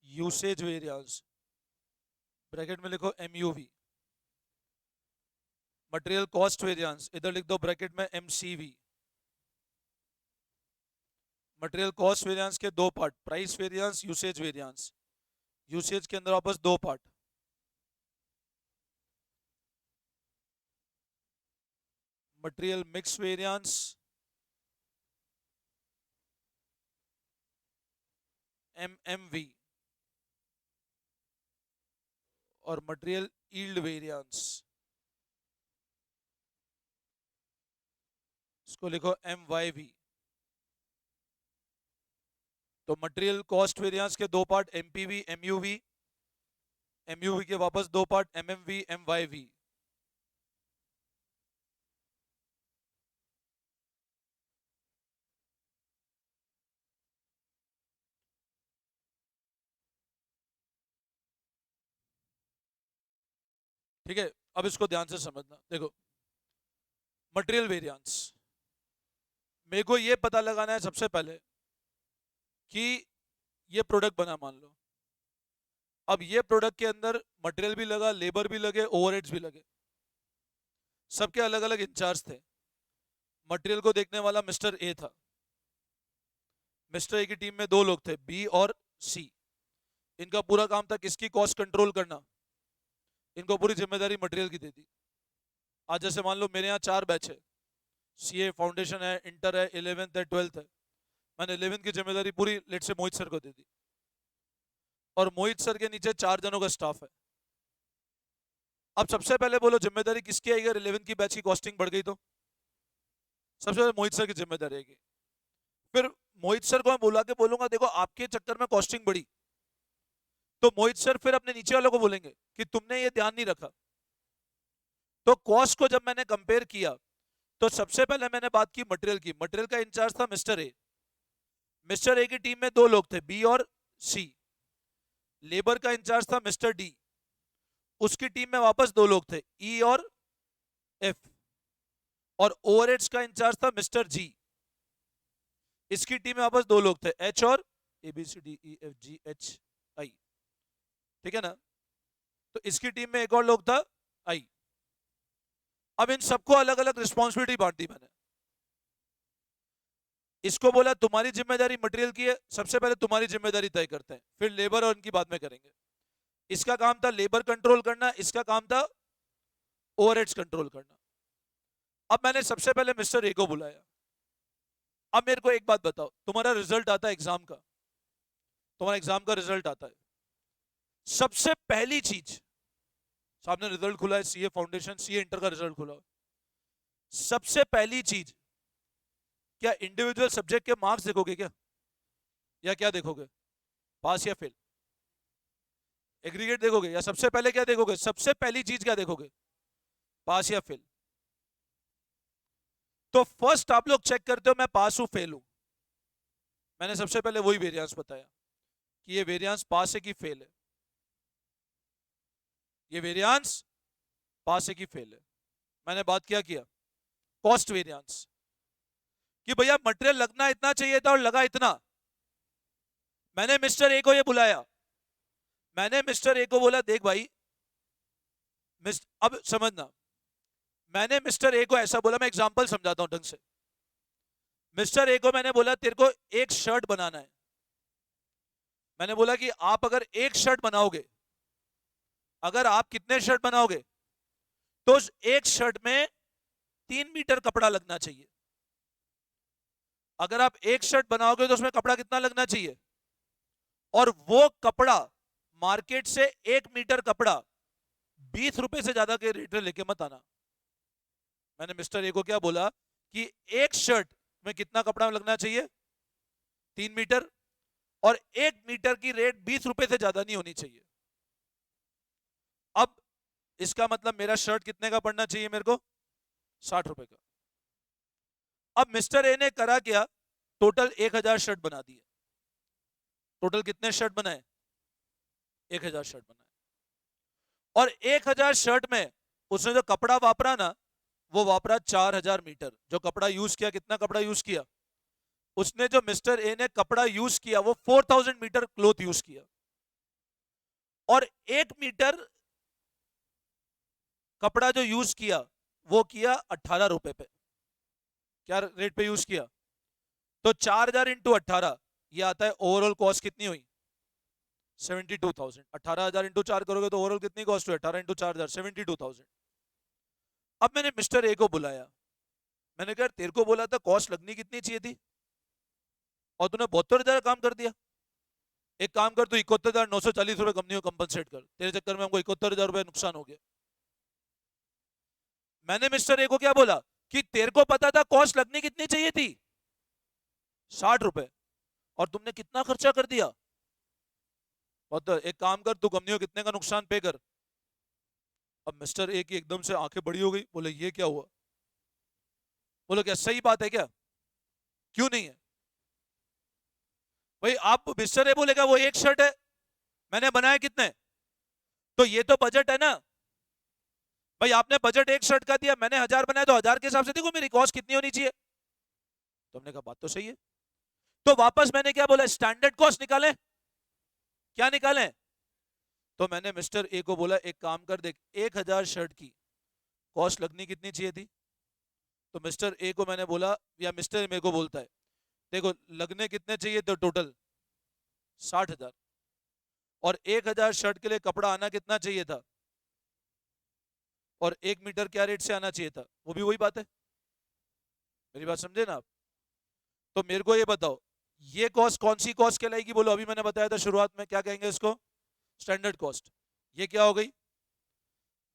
यूसेज वेरिएंस ब्रैकेट में लिखो एमयूवी। मटेरियल कॉस्ट वेरिएंस इधर लिख दो ब्रैकेट में एमसीवी। मटेरियल कॉस्ट वेरिएंस के दो part, price variance usage variance. Usage के अंदर वापस दो part, material mix variance MMV, और मटेरियल यील्ड वेरिएंस, इसको लिखो एमवाईवी। तो मटेरियल कॉस्ट वेरिएंस के दो पार्ट एमपीवी एमयूवी, एमयूवी के वापस दो पार्ट एमएमवी एमवाईवी। ठीक है, अब इसको ध्यान से समझना। देखो मटेरियल वेरिएंस, मेरे को ये पता लगाना है सबसे पहले कि ये प्रोडक्ट बना मान लो। अब ये प्रोडक्ट के अंदर मटेरियल भी लगा, लेबर भी लगे, ओवरहेड्स भी लगे, सबके अलग अलग इंचार्ज थे। मटेरियल को देखने वाला मिस्टर ए था। मिस्टर ए की टीम में दो लोग थे, बी और सी। इनका पूरा काम था किसकी? कॉस्ट कंट्रोल करना। इनको पूरी जिम्मेदारी मटेरियल की दे दी। आज जैसे मान लो मेरे यहाँ 4 बैच है, सीए फाउंडेशन है, इंटर है, 11th है, 12th है। मैंने 11th की जिम्मेदारी पूरी लेट से मोहित सर को दे दी, और मोहित सर के नीचे 4 जनों का स्टाफ है। अब सबसे पहले बोलो जिम्मेदारी किसकी आएगी? अगर 11th की बैच की कॉस्टिंग बढ़ गई तो सबसे पहले मोहित सर की जिम्मेदारी आएगी। फिर मोहित सर को मैं बुला के बोलूंगा देखो आपके चक्कर में कॉस्टिंग बढ़ी, तो मोहित सर फिर अपने नीचे वालों को बोलेंगे कि तुमने ये ध्यान नहीं रखा। तो कॉस्ट को जब मैंने कंपेयर किया तो सबसे पहले मैंने बात की मटेरियल की। मटेरियल का इंचार्ज था मिस्टर ए। मिस्टर ए की टीम में दो लोग थे, बी और सी। लेबर का इंचार्ज था मिस्टर डी। उसकी टीम में वापस दो लोग थे, ई और एफ, और ओवरहेड्स का इंचार्ज था मिस्टर जी। इसकी टीम में वापस दो लोग थे, एच और A B C D E F G H I, ठीक है ना। तो इसकी टीम में एक और लोग था, आई। अब इन सबको अलग अलग रिस्पॉन्सिबिलिटी बांट दी मैंने। इसको बोला तुम्हारी जिम्मेदारी मटेरियल की है, सबसे पहले तुम्हारी जिम्मेदारी तय करते हैं, फिर लेबर और इनकी बाद में करेंगे। इसका काम था लेबर कंट्रोल करना, इसका काम था ओवरहेड्स कंट्रोल करना। अब मैंने सबसे पहले मिस्टर ए को बुलाया। अब मेरे को एक बात बताओ, तुम्हारा रिजल्ट आता है एग्जाम का, तुम्हारा एग्जाम का रिजल्ट आता है, सबसे पहली चीज, सामने रिजल्ट खुला है, सीए फाउंडेशन सीए इंटर का रिजल्ट खुला है, सबसे पहली चीज क्या इंडिविजुअल सब्जेक्ट के मार्क्स देखोगे क्या, या क्या देखोगे, पास या फेल? एग्रीगेट देखोगे, या सबसे पहले क्या देखोगे, सबसे पहली चीज क्या देखोगे, पास या फेल? तो फर्स्ट आप लोग चेक करते हो मैं पास हूं फेल हूं। मैंने सबसे पहले वही वेरिएंस बताया कि ये वेरिएंस पास है कि फेल है, ये वेरिएंस पास है कि फेल है। मैंने बात क्या किया, कॉस्ट वेरिएंस, कि भैया मटेरियल लगना इतना चाहिए था और लगा इतना। मैंने मिस्टर ए को ये बुलाया, मैंने मिस्टर ए को बोला देख भाई, अब समझना, मैंने मिस्टर ए को ऐसा बोला, मैं एग्जांपल समझाता हूं ढंग से। मिस्टर ए को मैंने बोला तेरे को एक शर्ट बनाना है। मैंने बोला कि आप अगर एक शर्ट बनाओगे, अगर आप कितने शर्ट बनाओगे, तो एक शर्ट में 3 मीटर कपड़ा लगना चाहिए। अगर आप एक शर्ट बनाओगे तो उसमें कपड़ा कितना लगना चाहिए, और वो कपड़ा मार्केट से 1 मीटर कपड़ा 20 रुपए से ज्यादा के रेट लेके मत आना। मैंने मिस्टर ए को क्या बोला कि एक शर्ट में कितना कपड़ा लगना चाहिए, 3 मीटर, और 1 मीटर की रेट 20 रुपए से ज्यादा नहीं होनी चाहिए। अब इसका मतलब मेरा शर्ट कितने का पड़ना चाहिए मेरे को, 60 रुपए का। अब मिस्टर ए ने करा क्या, टोटल 1000 शर्ट बना दिए। टोटल कितने शर्ट बनाए, 1000 शर्ट बनाए। और 1000 शर्ट में उसने जो कपड़ा वापरा ना, वो वापरा 4000 मीटर। जो कपड़ा यूज किया, कितना कपड़ा यूज किया उसने, जो मिस्टर ए ने कपड़ा यूज किया वो 4000 मीटर क्लोथ यूज किया। और 1 मीटर कपड़ा जो यूज किया वो किया 18 रुपए पे। क्या रेट पे यूज किया, तो 4000 इंटू 18, ये आता है ओवरऑल कॉस्ट कितनी हुई, 72,000। 18,000 इंटू 4 करोगे तो ओवरऑल कितनी कॉस्ट हुई, 18 इंटू 4000, 72,000। अब मैंने मिस्टर ए को बुलाया, मैंने कहा तेरे को बोला था कॉस्ट लगनी कितनी चाहिए थी, और तूने 72,000 काम कर दिया। एक काम कर, तू 71,940 रुपए कंपनी को कंपनसेट कर, तेरे चक्कर में हमको 71,000 रुपए नुकसान हो गया। मैंने मिस्टर ए को क्या बोला कि तेरे को पता था कॉस्ट लगनी कितनी चाहिए थी, 60 रुपए, और तुमने कितना खर्चा कर दिया। और एक काम कर, तू कंपनी को कितने का नुकसान पे कर। अब मिस्टर ए की एकदम से आंखें बड़ी हो गई, बोले ये क्या हुआ। बोलो क्या सही बात है क्या, क्यों नहीं है भाई। आप मिस्टर ए बोलेगा वो एक शर्ट है, मैंने बनाया कितने, तो ये तो बजट है ना भाई। आपने बजट एक शर्ट का दिया, मैंने 1000 बनाया, तो 1000 के हिसाब से देखो मेरी कॉस्ट कितनी होनी चाहिए। तो हमने कहा बात तो सही है। तो वापस मैंने क्या बोला, स्टैंडर्ड कॉस्ट निकालें। क्या निकालें, तो मैंने मिस्टर ए को बोला एक काम कर, देख 1000 शर्ट की कॉस्ट लगनी कितनी चाहिए थी। तो मिस्टर ए को मैंने बोला, या मिस्टर ए मेरे को बोलता है देखो लगने कितने चाहिए, तो टोटल 60,000, और 1000 शर्ट के लिए कपड़ा आना कितना चाहिए था, और 1 मीटर क्या रेट से आना चाहिए था, वो भी वही बात है। मेरी बात समझे ना आप। तो मेरे को ये बताओ, ये कॉस्ट कौन सी कॉस्ट कहलाएगी, बोलो। अभी मैंने बताया था शुरुआत में, क्या कहेंगे इसको, स्टैंडर्ड कॉस्ट। ये क्या हो गई,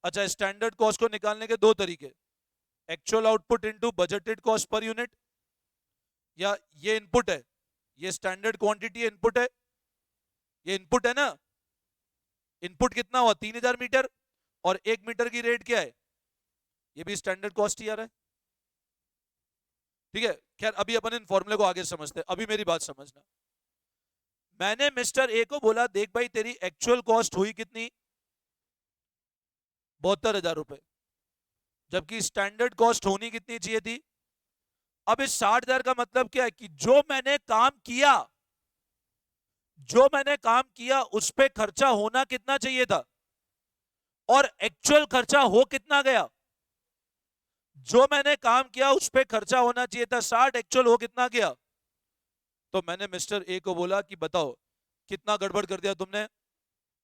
अच्छा स्टैंडर्ड कॉस्ट को निकालने के दो तरीके, actual output into budgeted cost per unit, या ये इनपुट है, ये स्टैंडर्ड क्वांटिटी इनपुट है, ये इनपुट है ना। इनपुट कितना हुआ, 3000 मीटर, और 1 मीटर की रेट क्या है, ये भी स्टैंडर्ड कॉस्ट ही आ रहा है। ठीक है, खैर अभी अपन इन फॉर्मूले को आगे समझते हैं, अभी मेरी बात समझना। मैंने मिस्टर ए को बोला देख भाई तेरी एक्चुअल कॉस्ट हुई कितनी, 72,000 रुपए, जबकि स्टैंडर्ड कॉस्ट होनी कितनी चाहिए थी। अब इस 60,000 का मतलब क्या है कि जो मैंने काम किया उस पे खर्चा होना कितना चाहिए था और एक्चुअल खर्चा हो कितना गया। जो मैंने काम किया उस पे खर्चा होना चाहिए था 60, एक्चुअल हो कितना गया। तो मैंने मिस्टर ए को बोला कि बताओ कितना गड़बड़ कर दिया तुमने।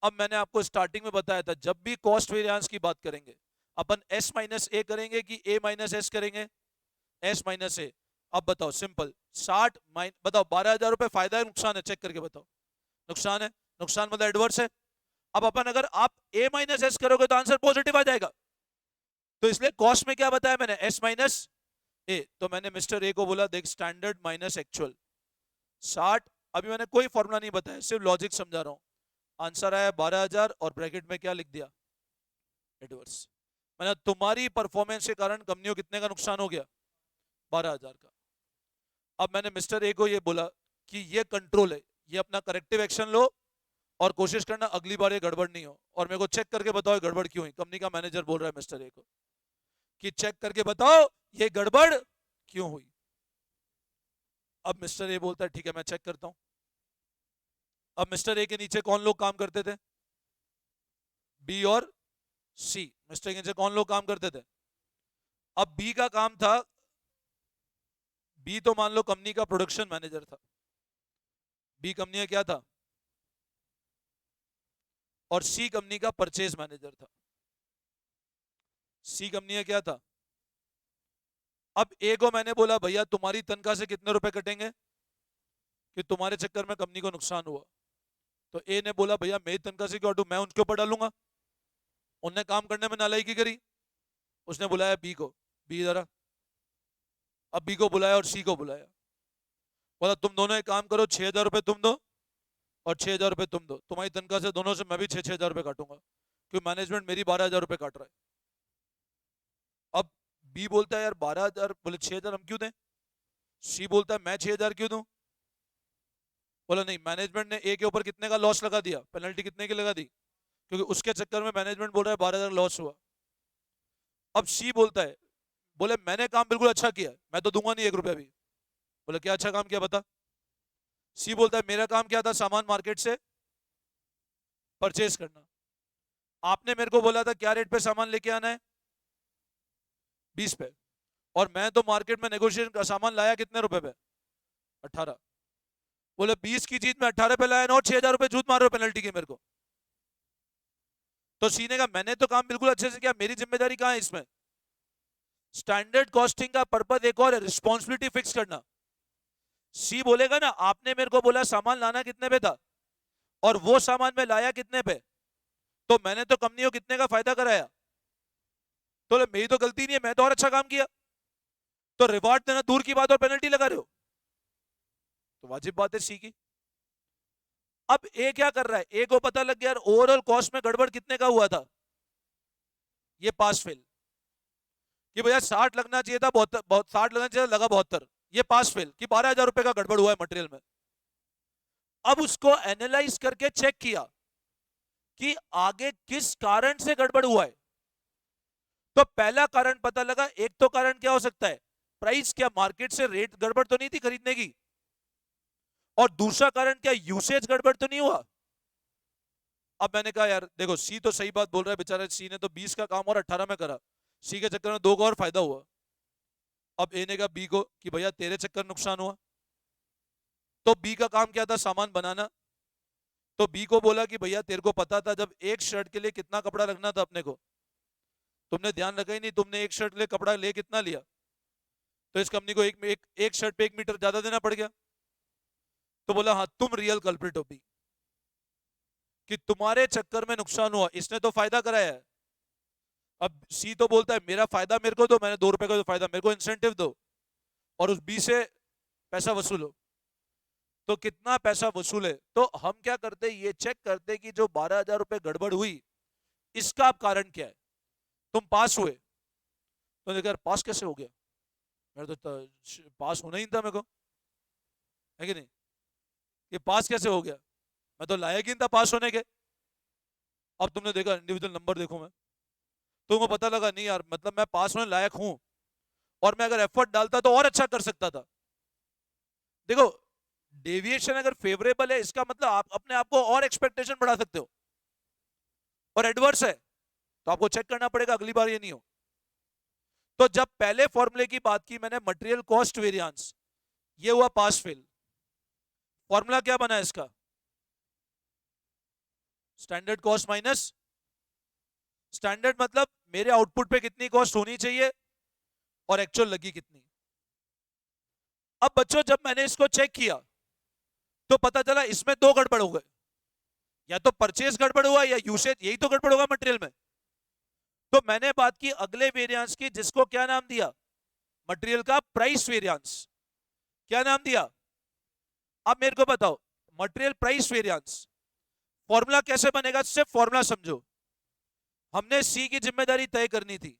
अब मैंने आपको स्टार्टिंग में बताया था जब भी कॉस्ट वेरिएंस की बात करेंगे अपन एस माइनस ए करेंगे कि ए माइनस एस करेंगे, एस माइनस ए। अब बताओ सिंपल 60 बताओ 12,000 रुपए फायदा है नुकसान है, चेक करके बताओ। नुकसान है, नुकसान मतलब एडवर्स है। अब अपन अगर आप ए माइनस एस करोगे तो आंसर पॉजिटिव आ जाएगा, तो इसलिए कॉस्ट में क्या बताया मैंने, एस माइनस ए। तो मैंने मिस्टर ए को बोला देख स्टैंडर्ड माइनस एक्चुअल 60, अभी मैंने कोई फॉर्मूला नहीं बताया, सिर्फ लॉजिक समझा रहा हूं। आंसर आया 12,000 और ब्रैकेट में क्या लिख दिया, एडवर्स। मैंने तुम्हारी परफॉर्मेंस के कारण कंपनी को कितने का नुकसान हो गया, 12,000 का। अब मैंने मिस्टर ए को ये बोला कि ये कंट्रोल है, ये अपना करेक्टिव एक्शन लो और कोशिश करना अगली बार ये गड़बड़ नहीं हो, और मेरे को चेक करके बताओ गड़बड़ क्यों हुई। कंपनी का मैनेजर बोल रहा है मिस्टर ए को कि चेक करके बताओ ये गड़बड़ क्यों हुई। अब मिस्टर ए बोलता है ठीक है मैं चेक करता हूं। अब मिस्टर ए के नीचे कौन लोग काम करते थे, बी और सी। मिस्टर ए के नीचे कौन लोग काम करते थे। अब बी का काम था, बी तो मान लो कंपनी का प्रोडक्शन मैनेजर था, बी कंपनी का क्या था, और सी कंपनी का परचेज मैनेजर था। सी कंपनी का क्या था। अब ए को मैंने बोला भैया तुम्हारी तनख्वाह से कितने रुपए कटेंगे कि तुम्हारे चक्कर में कंपनी को नुकसान हुआ। तो ए ने बोला भैया मेरी तनख्वाह से क्यों हटूं, मैं उनके ऊपर डालूंगा, उनने काम करने में नालायकी करी। उसने बुलाया बी को, बी जरा। अब बी को बुलाया और सी को बुलाया, बोला तुम दोनों एक काम करो 6,000 रुपए तुम दो और 6,000 रुपए तुम दो, तुम्हारी तनख्वाह से दोनों से मैं भी 6,000 रुपए काटूंगा क्योंकि मैनेजमेंट मेरी 12,000 रुपए काट रहा है। अब बी बोलता है यार 12,000, बोले 6,000 हम क्यों दें। सी बोलता है मैं 6,000 क्यों दूं। बोला नहीं, मैनेजमेंट ने ए के ऊपर कितने का लॉस लगा दिया, पेनल्टी कितने की लगा दी, क्योंकि उसके चक्कर में मैनेजमेंट बोल रहा है 12,000 लॉस हुआ। अब सी बोलता है, बोले मैंने काम बिल्कुल अच्छा किया, मैं तो दूंगा नहीं 1 रुपया भी। बोले क्या अच्छा काम किया बता। सी बोलता है मेरा काम क्या था, सामान मार्केट से परचेज करना। आपने मेरे को बोला था क्या रेट पे सामान लेके आना है, 20 पे, और मैं तो मार्केट में नेगोशिएशन का सामान लाया कितने रुपए पे, 18। बोले 20 की चीज में 18 पे लाया ना, और 6,000 रुपए झूठ मार रहे हो पेनल्टी की मेरे को। तो सी ने कहा मैंने तो काम बिल्कुल अच्छे से किया, मेरी जिम्मेदारी कहां है इसमें। स्टैंडर्ड कॉस्टिंग का पर्पज एक और है, रिस्पॉन्सिबिलिटी फिक्स करना। सी बोलेगा ना आपने मेरे को बोला सामान लाना कितने पे था और वो सामान में लाया कितने पे, तो मैंने तो कंपनी को कितने का फायदा कराया, तो मेरी तो गलती नहीं है, मैं तो और अच्छा काम किया। तो रिवॉर्ड देना दूर की बात और पेनल्टी लगा रहे हो, तो वाजिब बात है सी की। अब ए क्या कर रहा है, ए को पता लग गया ओवरऑल कॉस्ट में गड़बड़ कितने का हुआ था, ये पास फेल, कि भैया 60 लगना चाहिए था, 60 लगना चाहिए लगा 72, ये पास फेल कि 12,000 रुपए का गड़बड़ हुआ है मटेरियल में। अब उसको एनालाइज करके चेक किया कि आगे किस कारण से गड़बड़ हुआ है। तो पहला कारण पता लगा, एक तो कारण क्या हो सकता है, प्राइस, क्या मार्केट से रेट गड़बड़ तो नहीं थी खरीदने की, और दूसरा कारण क्या यूसेज गड़बड़ तो नहीं हुआ। अब मैंने कहा यार देखो सी तो सही बात बोल रहा है, बेचारा सी ने तो 20 का काम और 18 में करा, सी के चक्कर में 2 का और फायदा हुआ। अब ए ने कहा बी को कि भैया तेरे चक्कर नुकसान हुआ। तो बी का काम क्या था, सामान बनाना। तो बी को बोला कि भैया तेरे को पता था जब एक शर्ट के लिए कितना कपड़ा रखना था अपने को, तुमने ध्यान रखा ही नहीं, तुमने एक शर्ट के लिए कपड़ा ले कितना लिया, तो इस कंपनी को एक शर्ट पे 1 मीटर ज्यादा देना पड़ गया। तो बोला हाँ तुम रियल कल्प्रिट हो बी, कि तुम्हारे चक्कर में नुकसान हुआ, इसने तो फायदा कराया है। अब सी तो बोलता है मेरा फायदा मेरे को दो, मैंने 2 रुपए का जो फायदा मेरे को इंसेंटिव दो, और उस बी से पैसा वसूलो। तो कितना पैसा वसूले, तो हम क्या करते ये चेक करते कि जो 12,000 रुपए गड़बड़ हुई इसका कारण क्या है। तुम पास हुए, तो देखा पास कैसे हो गया, मेरे तो पास होना ही था मेरे को, है कि नहीं, ये पास कैसे हो गया, मैं तो लायक ही नहीं था पास होने के। अब तुमने देखा इंडिविजुअल नंबर देखो मैं, तुमको पता लगा नहीं यार मतलब मैं पास होने लायक हूं, और मैं अगर एफर्ट डालता तो और अच्छा कर सकता था। देखो, डेविएशन अगर फेवरेबल है इसका मतलब आप अपने आप को और एक्सपेक्टेशन बढ़ा सकते हो, और एडवर्स है तो आपको चेक करना पड़ेगा अगली बार ये नहीं हो। तो जब पहले फॉर्मूले की बात की मैंने, मटेरियल कॉस्ट वेरिएंस, ये हुआ पास फेल। फॉर्मूला क्या बना इसका? स्टैंडर्ड कॉस्ट माइनस स्टैंडर्ड, मतलब मेरे आउटपुट पे कितनी कॉस्ट होनी चाहिए और एक्चुअल लगी कितनी। अब बच्चों जब मैंने इसको चेक किया तो पता चला इसमें दो गड़बड़ हो गए, या तो परचेज गड़बड़ हुआ या यूसेज, यही तो गड़बड़ होगा मटेरियल में। तो मैंने बात की अगले वेरिएंस की, जिसको क्या नाम दिया? मटेरियल का प्राइस वेरिएंस। क्या नाम दिया? अब मेरे को बताओ, मटेरियल प्राइस वेरिएंस फॉर्मूला कैसे बनेगा? सिर्फ फॉर्मूला समझो। हमने सी की जिम्मेदारी तय करनी थी,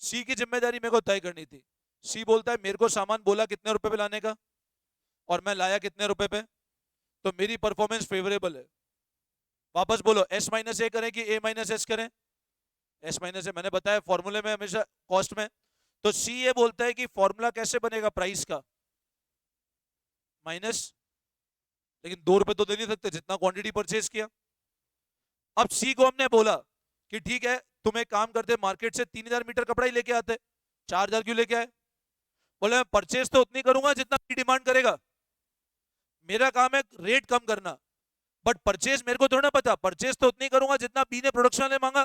सी की जिम्मेदारी मेरे को तय करनी थी। सी बोलता है मेरे को सामान बोला कितने रुपए पे लाने का, और मैं लाया कितने रुपए पे, तो मेरी परफॉर्मेंस फेवरेबल है। वापस बोलो, एस माइनस ए करें कि ए माइनस एस करें? एस माइनस ए मैंने बताया फॉर्मूले में हमेशा कॉस्ट में। तो सी ये बोलता है कि फॉर्मूला कैसे बनेगा प्राइस का, माइनस, लेकिन 2 रुपए तो दे नहीं सकते जितना क्वांटिटी परचेज किया। अब सी को हमने बोला कि ठीक है तुम एक काम करते, मार्केट से 3,000 मीटर कपड़ा ही लेके आते, 4,000 क्यों लेके आए? बोले मैं परचेज तो उतनी करूंगा जितना बी डिमांड करेगा, मेरा काम है रेट कम करना, बट परचेज मेरे को थोड़ा ना पता, परचेज तो उतनी करूंगा जितना बी ने प्रोडक्शन ने मांगा,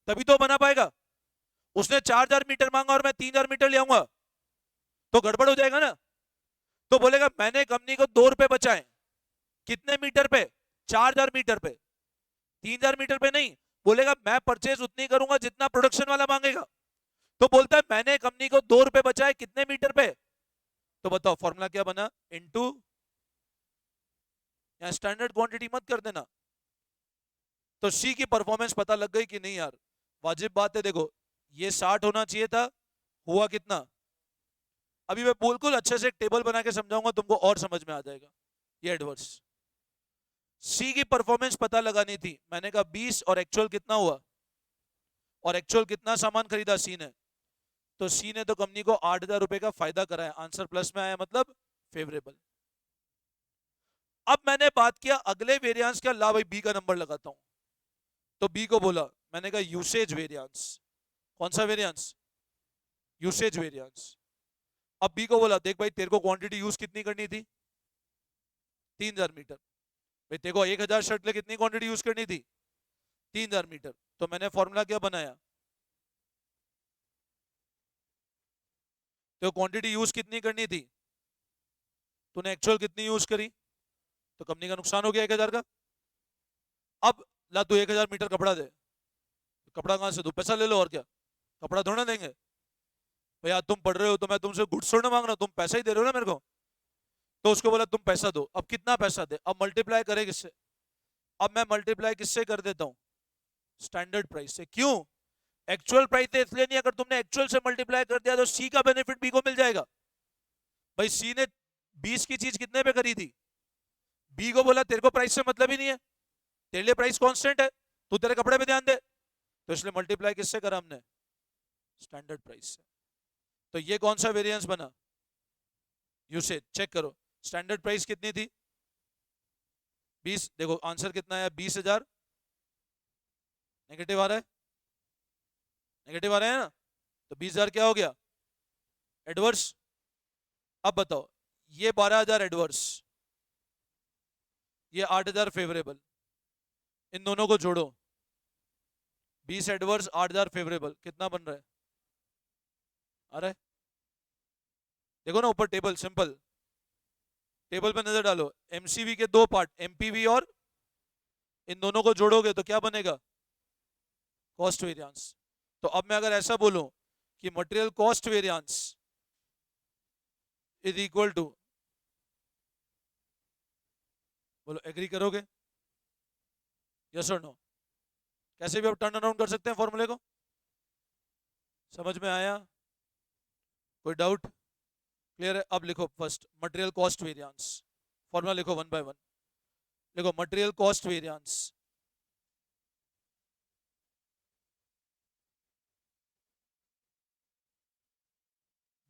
तभी तो बना पाएगा। उसने 4,000 मीटर मांगा और मैं 3,000 मीटर ले आऊंगा, तो गड़बड़ हो जाएगा ना। तो बोलेगा मैंने कंपनी को 2 रुपए बचाए, कितने मीटर पे? 4,000 मीटर पे, 3,000 मीटर पे नहीं। बोलेगा मैं परचेज उतनी करूंगा जितना प्रोडक्शन वाला मांगेगा। तो बोलता है मैंने कंपनी को 2 रुपए बचाए कितने मीटर पे? तो बताओ फॉर्मूला क्या बना? इनटू, या स्टैंडर्ड क्वांटिटी मत कर देना। तो सी की परफॉर्मेंस पता लग गई कि नहीं यार, वाजिब बात है। देखो ये 60 होना चाहिए था, हुआ कितना? अभी मैं बिल्कुल अच्छे से एक टेबल बना के समझाऊंगा, तुमको और समझ में आ जाएगा। ये एडवर्स, सी की परफॉर्मेंस पता लगानी थी। मैंने कहा 20, और एक्चुअल कितना हुआ, और एक्चुअल कितना सामान खरीदा सी ने? तो सी ने तो कंपनी को 8,000 रुपए का फायदा कराया, आंसर प्लस में आया, मतलब फेवरेबल। अब मैंने बात किया अगले वेरिएंस का, ला भाई बी का नंबर लगाता हूं। तो बी को बोला, मैंने कहा यूसेज वेरिएंस। कौन सा वेरिएंस? Usage variance. अब बी को बोला देख भाई तेरे को क्वांटिटी यूज कितनी करनी थी? 3,000 मीटर। भाई तेरे को 1,000 शर्ट ले कितनी क्वांटिटी यूज करनी थी? 3,000 मीटर। तो मैंने फॉर्मूला क्या बनाया? तो क्वांटिटी यूज कितनी करनी थी, तूने एक्चुअल कितनी यूज करी, तो कंपनी का नुकसान हो गया 1,000 का। अब ला तू 1,000 मीटर कपड़ा दे, कपड़ा कहां से दो? पैसा ले लो और क्या, कपड़ा थोड़ा ना देंगे। भैया तुम पढ़ रहे हो तो मैं तुमसे गुड्स थोड़ा मांग रहा हूं, तुम पैसा ही दे रहे हो ना मेरे को। तो उसको बोला तुम पैसा दो, अब कितना पैसा दे? अब मल्टीप्लाई करे किससे? अब मैं मल्टीप्लाई किससे कर देता हूं? स्टैंडर्ड प्राइस से। क्यों? एक्चुअल प्राइस है इसलिए नहीं, अगर तुमने एक्चुअल से मल्टीप्लाई कर दिया तो सी का बेनिफिट बी को मिल जाएगा। भाई सी ने 20 की चीज कितने पे खरीदी? बी को बोला तेरे को प्राइस से मतलब ही नहीं है, तेरे लिए प्राइस कांस्टेंट है, तू तेरे कपड़े पे ध्यान दे। तो इसलिए मल्टीप्लाई किससे करा हमने? स्टैंडर्ड प्राइस से। तो ये कौन सा वेरिएंस बना? यूसेज। चेक करो स्टैंडर्ड प्राइस कितनी थी? 20। देखो आंसर कितना आया? 20,000। नेगेटिव आ रहा है, नेगेटिव आ रहा है ना? तो 20,000 क्या हो गया? एडवर्स। अब बताओ, ये 12,000 एडवर्स, ये 8,000 फेवरेबल, इन दोनों को जोड़ो, 20 एडवर्स 8,000 फेवरेबल, कितना बन रहा है? आ रहा है? देखो ना ऊपर टेबल, सिंपल टेबल पे नजर डालो, एमसीवी के दो पार्ट, एमपीवी और, इन दोनों को जोड़ोगे तो क्या बनेगा? Cost variance. तो अब मैं अगर ऐसा बोलूं कि material cost variance is equal to, बोलो एग्री करोगे? यस और नो? कैसे भी आप टर्न अराउंड कर सकते हैं फॉर्मूले को। समझ में आया? कोई डाउट? क्लियर है? अब लिखो first material cost variance, formula लिखो वन बाय वन। देखो मटेरियल कॉस्ट वेरिएंस,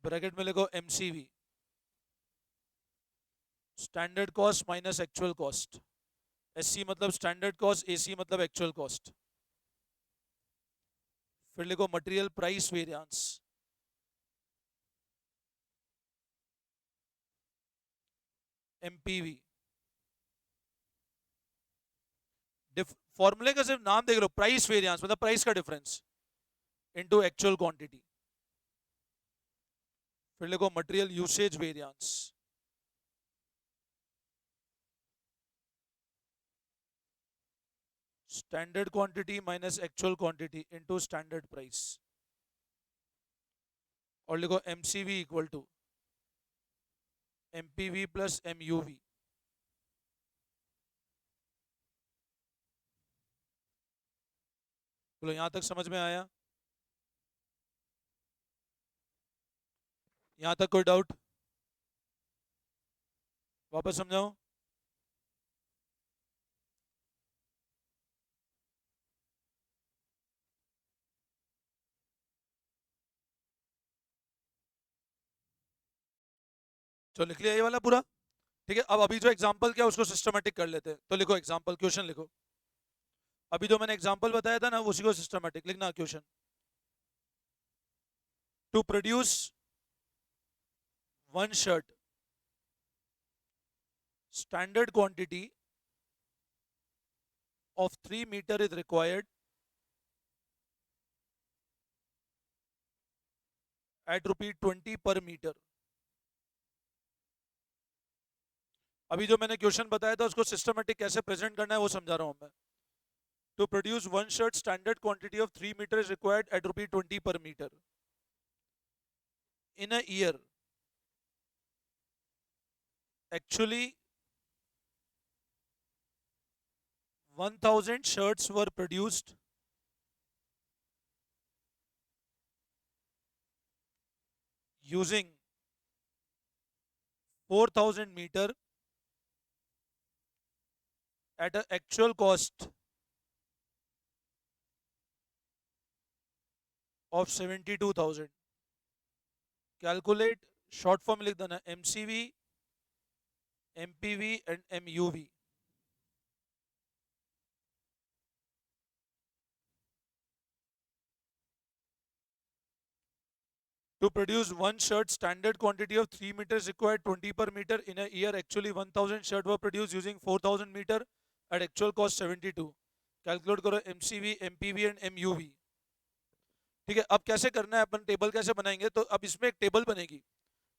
ब्रैकेट में लिखो MCV, standard cost minus actual cost. SC मतलब स्टैंडर्ड कॉस्ट, एसी मतलब एक्चुअल कॉस्ट। फिर लिखो मटेरियल प्राइस वेरिएंस, एमपीवी। फॉर्मूले का सिर्फ नाम देख लो, प्राइस वेरिएंस मतलब प्राइस का डिफरेंस इनटू एक्चुअल क्वांटिटी। फिर लिखो material usage variance, standard quantity minus actual quantity into standard price. और लिखो MCV equal to MPV plus MUV. बोलो यहां तक समझ में आया? यहां तक कोई डाउट? वापस समझाओ। चलो लिख लिया ये वाला पूरा? ठीक है, अब अभी जो एग्जांपल क्या उसको सिस्टमेटिक कर लेते हैं। तो लिखो एग्जांपल, क्वेश्चन लिखो। अभी जो मैंने एग्जांपल बताया था ना उसी को सिस्टमेटिक लिखना। Question, to produce one shirt, standard quantity of 3 meter is required at ₹20 per meter। अभी जो मैंने क्वेश्चन बताया था उसको सिस्टमेटिक कैसे प्रेजेंट करना है वो समझा रहा हूं मैं। To produce one shirt, standard quantity of 3 metre is required at ₹20 per meter in a year। Actually 1000 shirts were produced using 4000 meter at an actual cost of 72,000। Calculate, short form लिख देना, MCV, MPV and MUV. To produce one shirt, standard quantity of 3 meters required 20 per meter in a year। Actually 1000 shirt were produced using 4000 meter at actual cost 72। Calculate करो MCV, MPV and MUV. ठीक है, अब कैसे करना है, अपन table कैसे बनाएंगे? तो अब इसमें एक टेबल बनेगी।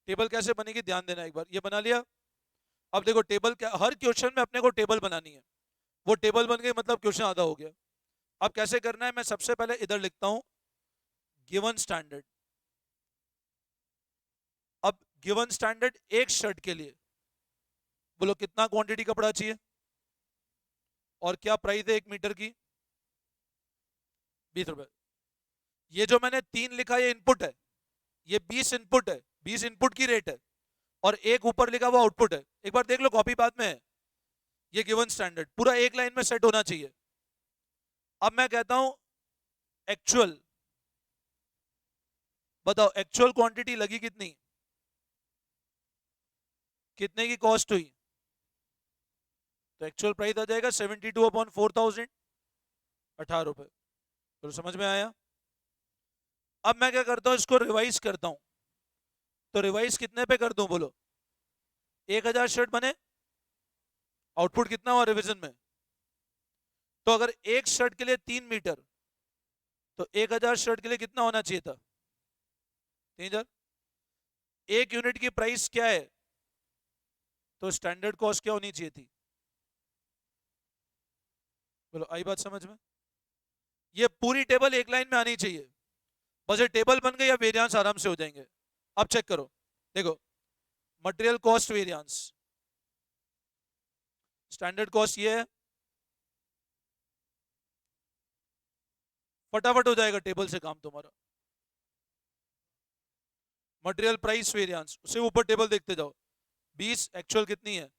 टेबल कैसे बनेगी ध्यान देना एक बार। ये बना लिया। अब देखो टेबल क्या, हर क्वेश्चन में अपने को टेबल बनानी है। वो टेबल बन गई मतलब क्वेश्चन आधा हो गया। अब कैसे करना है, मैं सबसे पहले इधर लिखता हूं गिवन स्टैंडर्ड। अब गिवन स्टैंडर्ड एक शर्ट के लिए, बोलो कितना क्वांटिटी कपड़ा चाहिए और क्या प्राइस है 1 मीटर की? 20 रुपए। ये जो मैंने 3 लिखा ये इनपुट है, ये 20 इनपुट है, 20 इनपुट की रेट है। और एक ऊपर लिखा हुआ आउटपुट है। एक बार देख लो कॉपी बाद में है। ये गिवन स्टैंडर्ड पूरा एक लाइन में सेट होना चाहिए। अब मैं कहता हूं एक्चुअल, बताओ एक्चुअल क्वांटिटी लगी कितनी, कितने की कॉस्ट हुई? तो एक्चुअल प्राइस आ जाएगा 72/4000, 18 रुपए। तो समझ में आया? अब मैं क्या करता हूं, इसको रिवाइज करता हूं। तो रिवाइज कितने पे कर दूं बोलो? 1000 शर्ट बने, आउटपुट कितना हुआ रिवीजन में? तो अगर एक शर्ट के लिए 3 मीटर, तो 1000 शर्ट के लिए कितना होना चाहिए था? 3000। एक यूनिट की प्राइस क्या है, तो स्टैंडर्ड कॉस्ट क्या होनी चाहिए थी? बोलो आई बात समझ में? ये पूरी टेबल एक लाइन में आनी चाहिए। बस ये टेबल बन गई, या वेरिएंस आराम से हो जाएंगे। अब चेक करो, देखो material cost variance, standard cost ये है, फटाफट हो जाएगा टेबल से काम तुम्हारा। मटेरियल प्राइस वेरिएंस, उससे ऊपर टेबल देखते जाओ, 20 एक्चुअल कितनी है?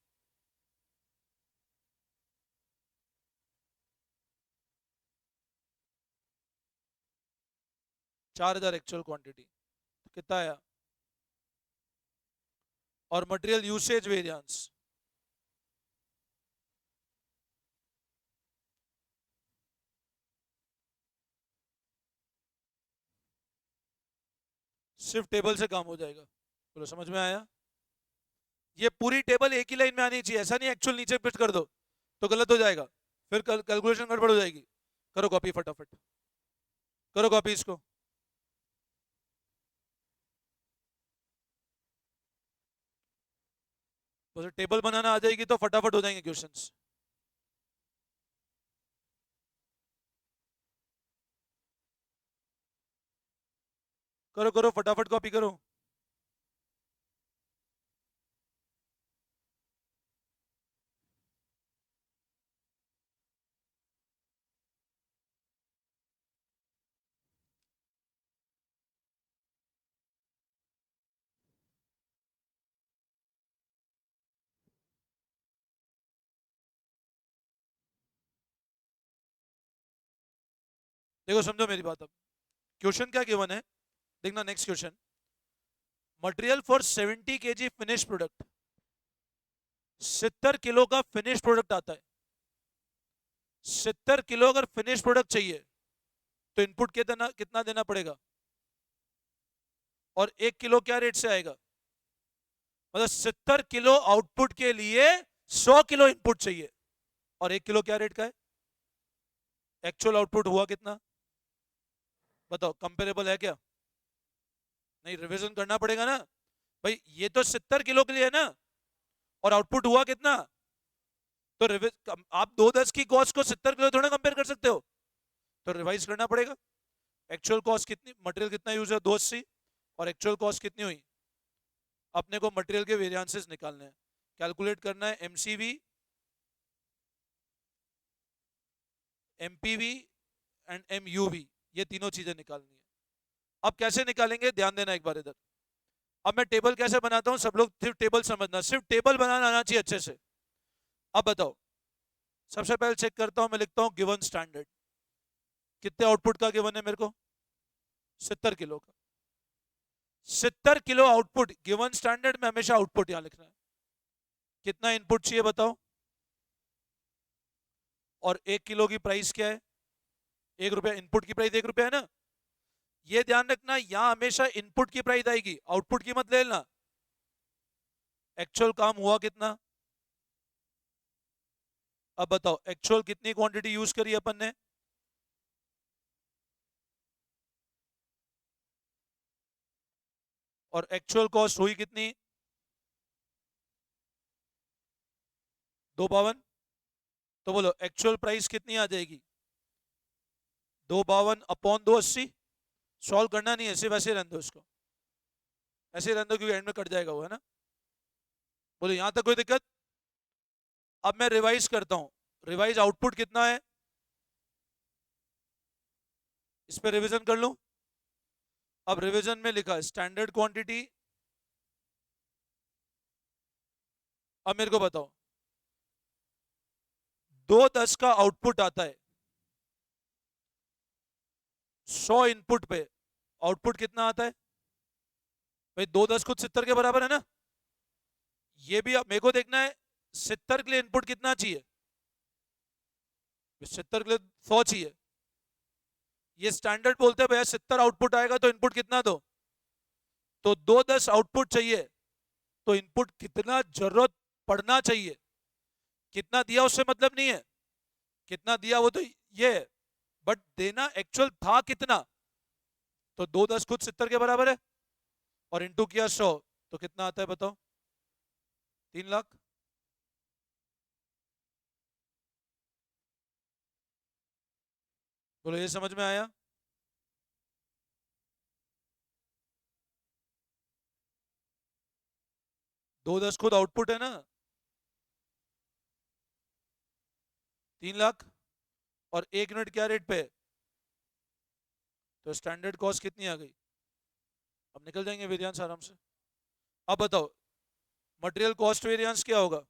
4000 एक्चुअल क्वांटिटी, कितना आया? और मटेरियल यूसेज वेरिएंस। सिर्फ टेबल से काम हो जाएगा। बोलो समझ में आया? ये पूरी टेबल एक ही लाइन में आनी चाहिए, ऐसा नहीं एक्चुअल नीचे पिट कर दो तो गलत हो जाएगा, फिर कैलकुलेशन गड़बड़ हो जाएगी। करो कॉपी फटाफट, करो कॉपी इसको। तो टेबल बनाना आ जाएगी तो फटाफट हो जाएंगे क्वेश्चंस। करो करो फटाफट कॉपी करो। देखो समझो मेरी बात अब। क्वेश्चन क्या गिवन है, देखना next question. Material for 70 kg finish product, 70 kilo का फिनिश प्रोडक्ट आता है। 70 किलो अगर फिनिश प्रोडक्ट चाहिए तो इनपुट कितना कितना देना पड़ेगा, और 1 किलो क्या रेट से आएगा? मतलब 70 किलो आउटपुट के लिए 100 किलो इनपुट चाहिए, और 1 किलो क्या रेट का है? एक्चुअल आउटपुट हुआ कितना बताओ, कंपेरेबल है क्या? नहीं, रिवीजन करना पड़ेगा ना भाई, ये तो 70 किलो के लिए है ना, और आउटपुट हुआ कितना? तो आप 210 की कॉस्ट को 70 किलो थोड़ा कंपेयर कर सकते हो, तो रिवाइज करना पड़ेगा। एक्चुअल कॉस्ट कितनी, मटेरियल कितना यूज है 280, और एक्चुअल कॉस्ट कितनी हुई? अपने को मटेरियल के वेरिएंसेस निकालने हैं, कैलकुलेट करना है एमसीवी, एमपीवी एंड एमयूवी, ये तीनों चीजें निकालनी है। अब कैसे निकालेंगे ध्यान देना एक बार इधर। अब मैं टेबल कैसे बनाता हूं, सब लोग सिर्फ टेबल समझना, सिर्फ टेबल बनाना आना चाहिए अच्छे से। अब बताओ, सबसे पहले चेक करता हूं, मैं लिखता हूं गिवन स्टैंडर्ड, कितने आउटपुट का गिवन है मेरे को? 70 किलो का। 70 किलो आउटपुट गिवन स्टैंडर्ड में, हमेशा आउटपुट यहां लिखना है। कितना इनपुट चाहिए बताओ, और 1 किलो की प्राइस क्या है? 1 रुपया, इनपुट की प्राइस 1 रुपया है ना। ये ध्यान रखना, यहां हमेशा इनपुट की प्राइस आएगी, आउटपुट की मत ले लेना। एक्चुअल काम हुआ कितना? अब बताओ एक्चुअल कितनी क्वांटिटी यूज करी अपन ने? और एक्चुअल कॉस्ट हुई कितनी? 252। तो बोलो एक्चुअल प्राइस कितनी आ जाएगी? 252 अपॉन 280। सॉल्व करना नहीं है, सिर्फ ऐसे रहने दो इसको, ऐसे रहने दो, क्योंकि एंड में कट जाएगा वो, है ना। बोलो यहां तक कोई दिक्कत? अब मैं रिवाइज करता हूं, रिवाइज आउटपुट कितना है, इस पर रिवीजन कर लूं। अब रिवीजन में लिखा स्टैंडर्ड क्वांटिटी। अब मेरे को बताओ, 210 का आउटपुट आता है, 100 इनपुट पे आउटपुट कितना आता है? भाई 210 खुद 70 के बराबर है ना। ये भी अब मेरे को देखना है 70 के लिए इनपुट कितना चाहिए, 70 के लिए 100 चाहिए। ये स्टैंडर्ड बोलते हैं भैया 70 आउटपुट आएगा तो इनपुट कितना दो, तो 210 आउटपुट चाहिए, तो इनपुट कितना जरूरत पड़ना चाहिए, कितना दिया उससे मतलब नहीं है, कितना दिया वो तो ये है, बट देना एक्चुअल था कितना। तो 210 खुद 70 के बराबर है, और इंटू किया 100, तो कितना आता है बताओ? 3 लाख। बोलो ये समझ में आया? 210 खुद आउटपुट है ना, 3 लाख, और 1 यूनिट क्या रेट पे है, तो स्टैंडर्ड कॉस्ट कितनी आ गई? अब निकल जाएंगे वेरिएंस आराम से। अब बताओ मटेरियल कॉस्ट वेरिएंस क्या होगा?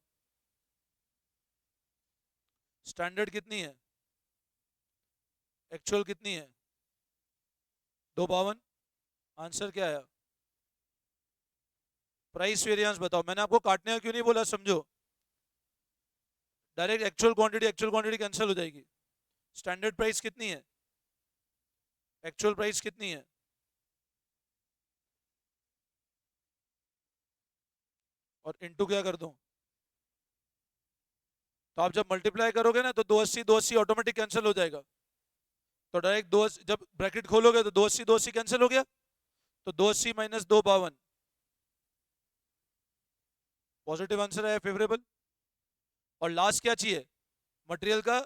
स्टैंडर्ड कितनी है, एक्चुअल कितनी है? 252। आंसर क्या आया? प्राइस वेरिएंस बताओ। मैंने आपको काटने का क्यों नहीं बोला, समझो। डायरेक्ट एक्चुअल क्वांटिटी कैंसिल हो जाएगी। स्टैंडर्ड प्राइस कितनी है, एक्चुअल प्राइस कितनी है, और इनटू क्या कर दूं? तो आप जब मल्टीप्लाई करोगे ना तो 280 280 ऑटोमेटिक कैंसिल हो जाएगा। तो डायरेक्ट जब ब्रैकेट खोलोगे तो 280 कैंसिल हो गया, तो 280 माइनस 252, पॉजिटिव आंसर है, फेवरेबल। और लास्ट क्या चाहिए, मटेरियल का,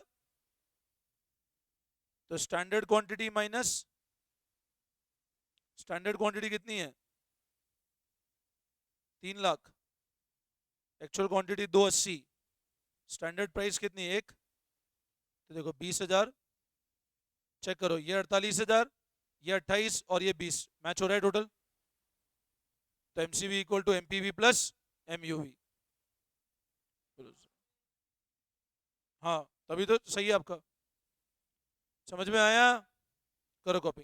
तो standard quantity minus standard quantity कितनी है, 3 lakh, actual quantity 280, standard price कितनी है 1, तो देखो 20,000, चेक करो, ये 48,000, ये 28 और ये 20 मैच हो रहा है टोटल। तो MCV equal to MPV plus MUV. हाँ तभी तो सही है आपका। समझ में आया, करो कॉपी।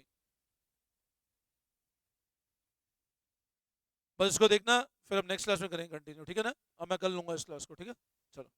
बस इसको देखना, फिर हम नेक्स्ट क्लास में करेंगे कंटिन्यू, ठीक है ना। अब मैं कर लूंगा इस क्लास को, ठीक है। चलो।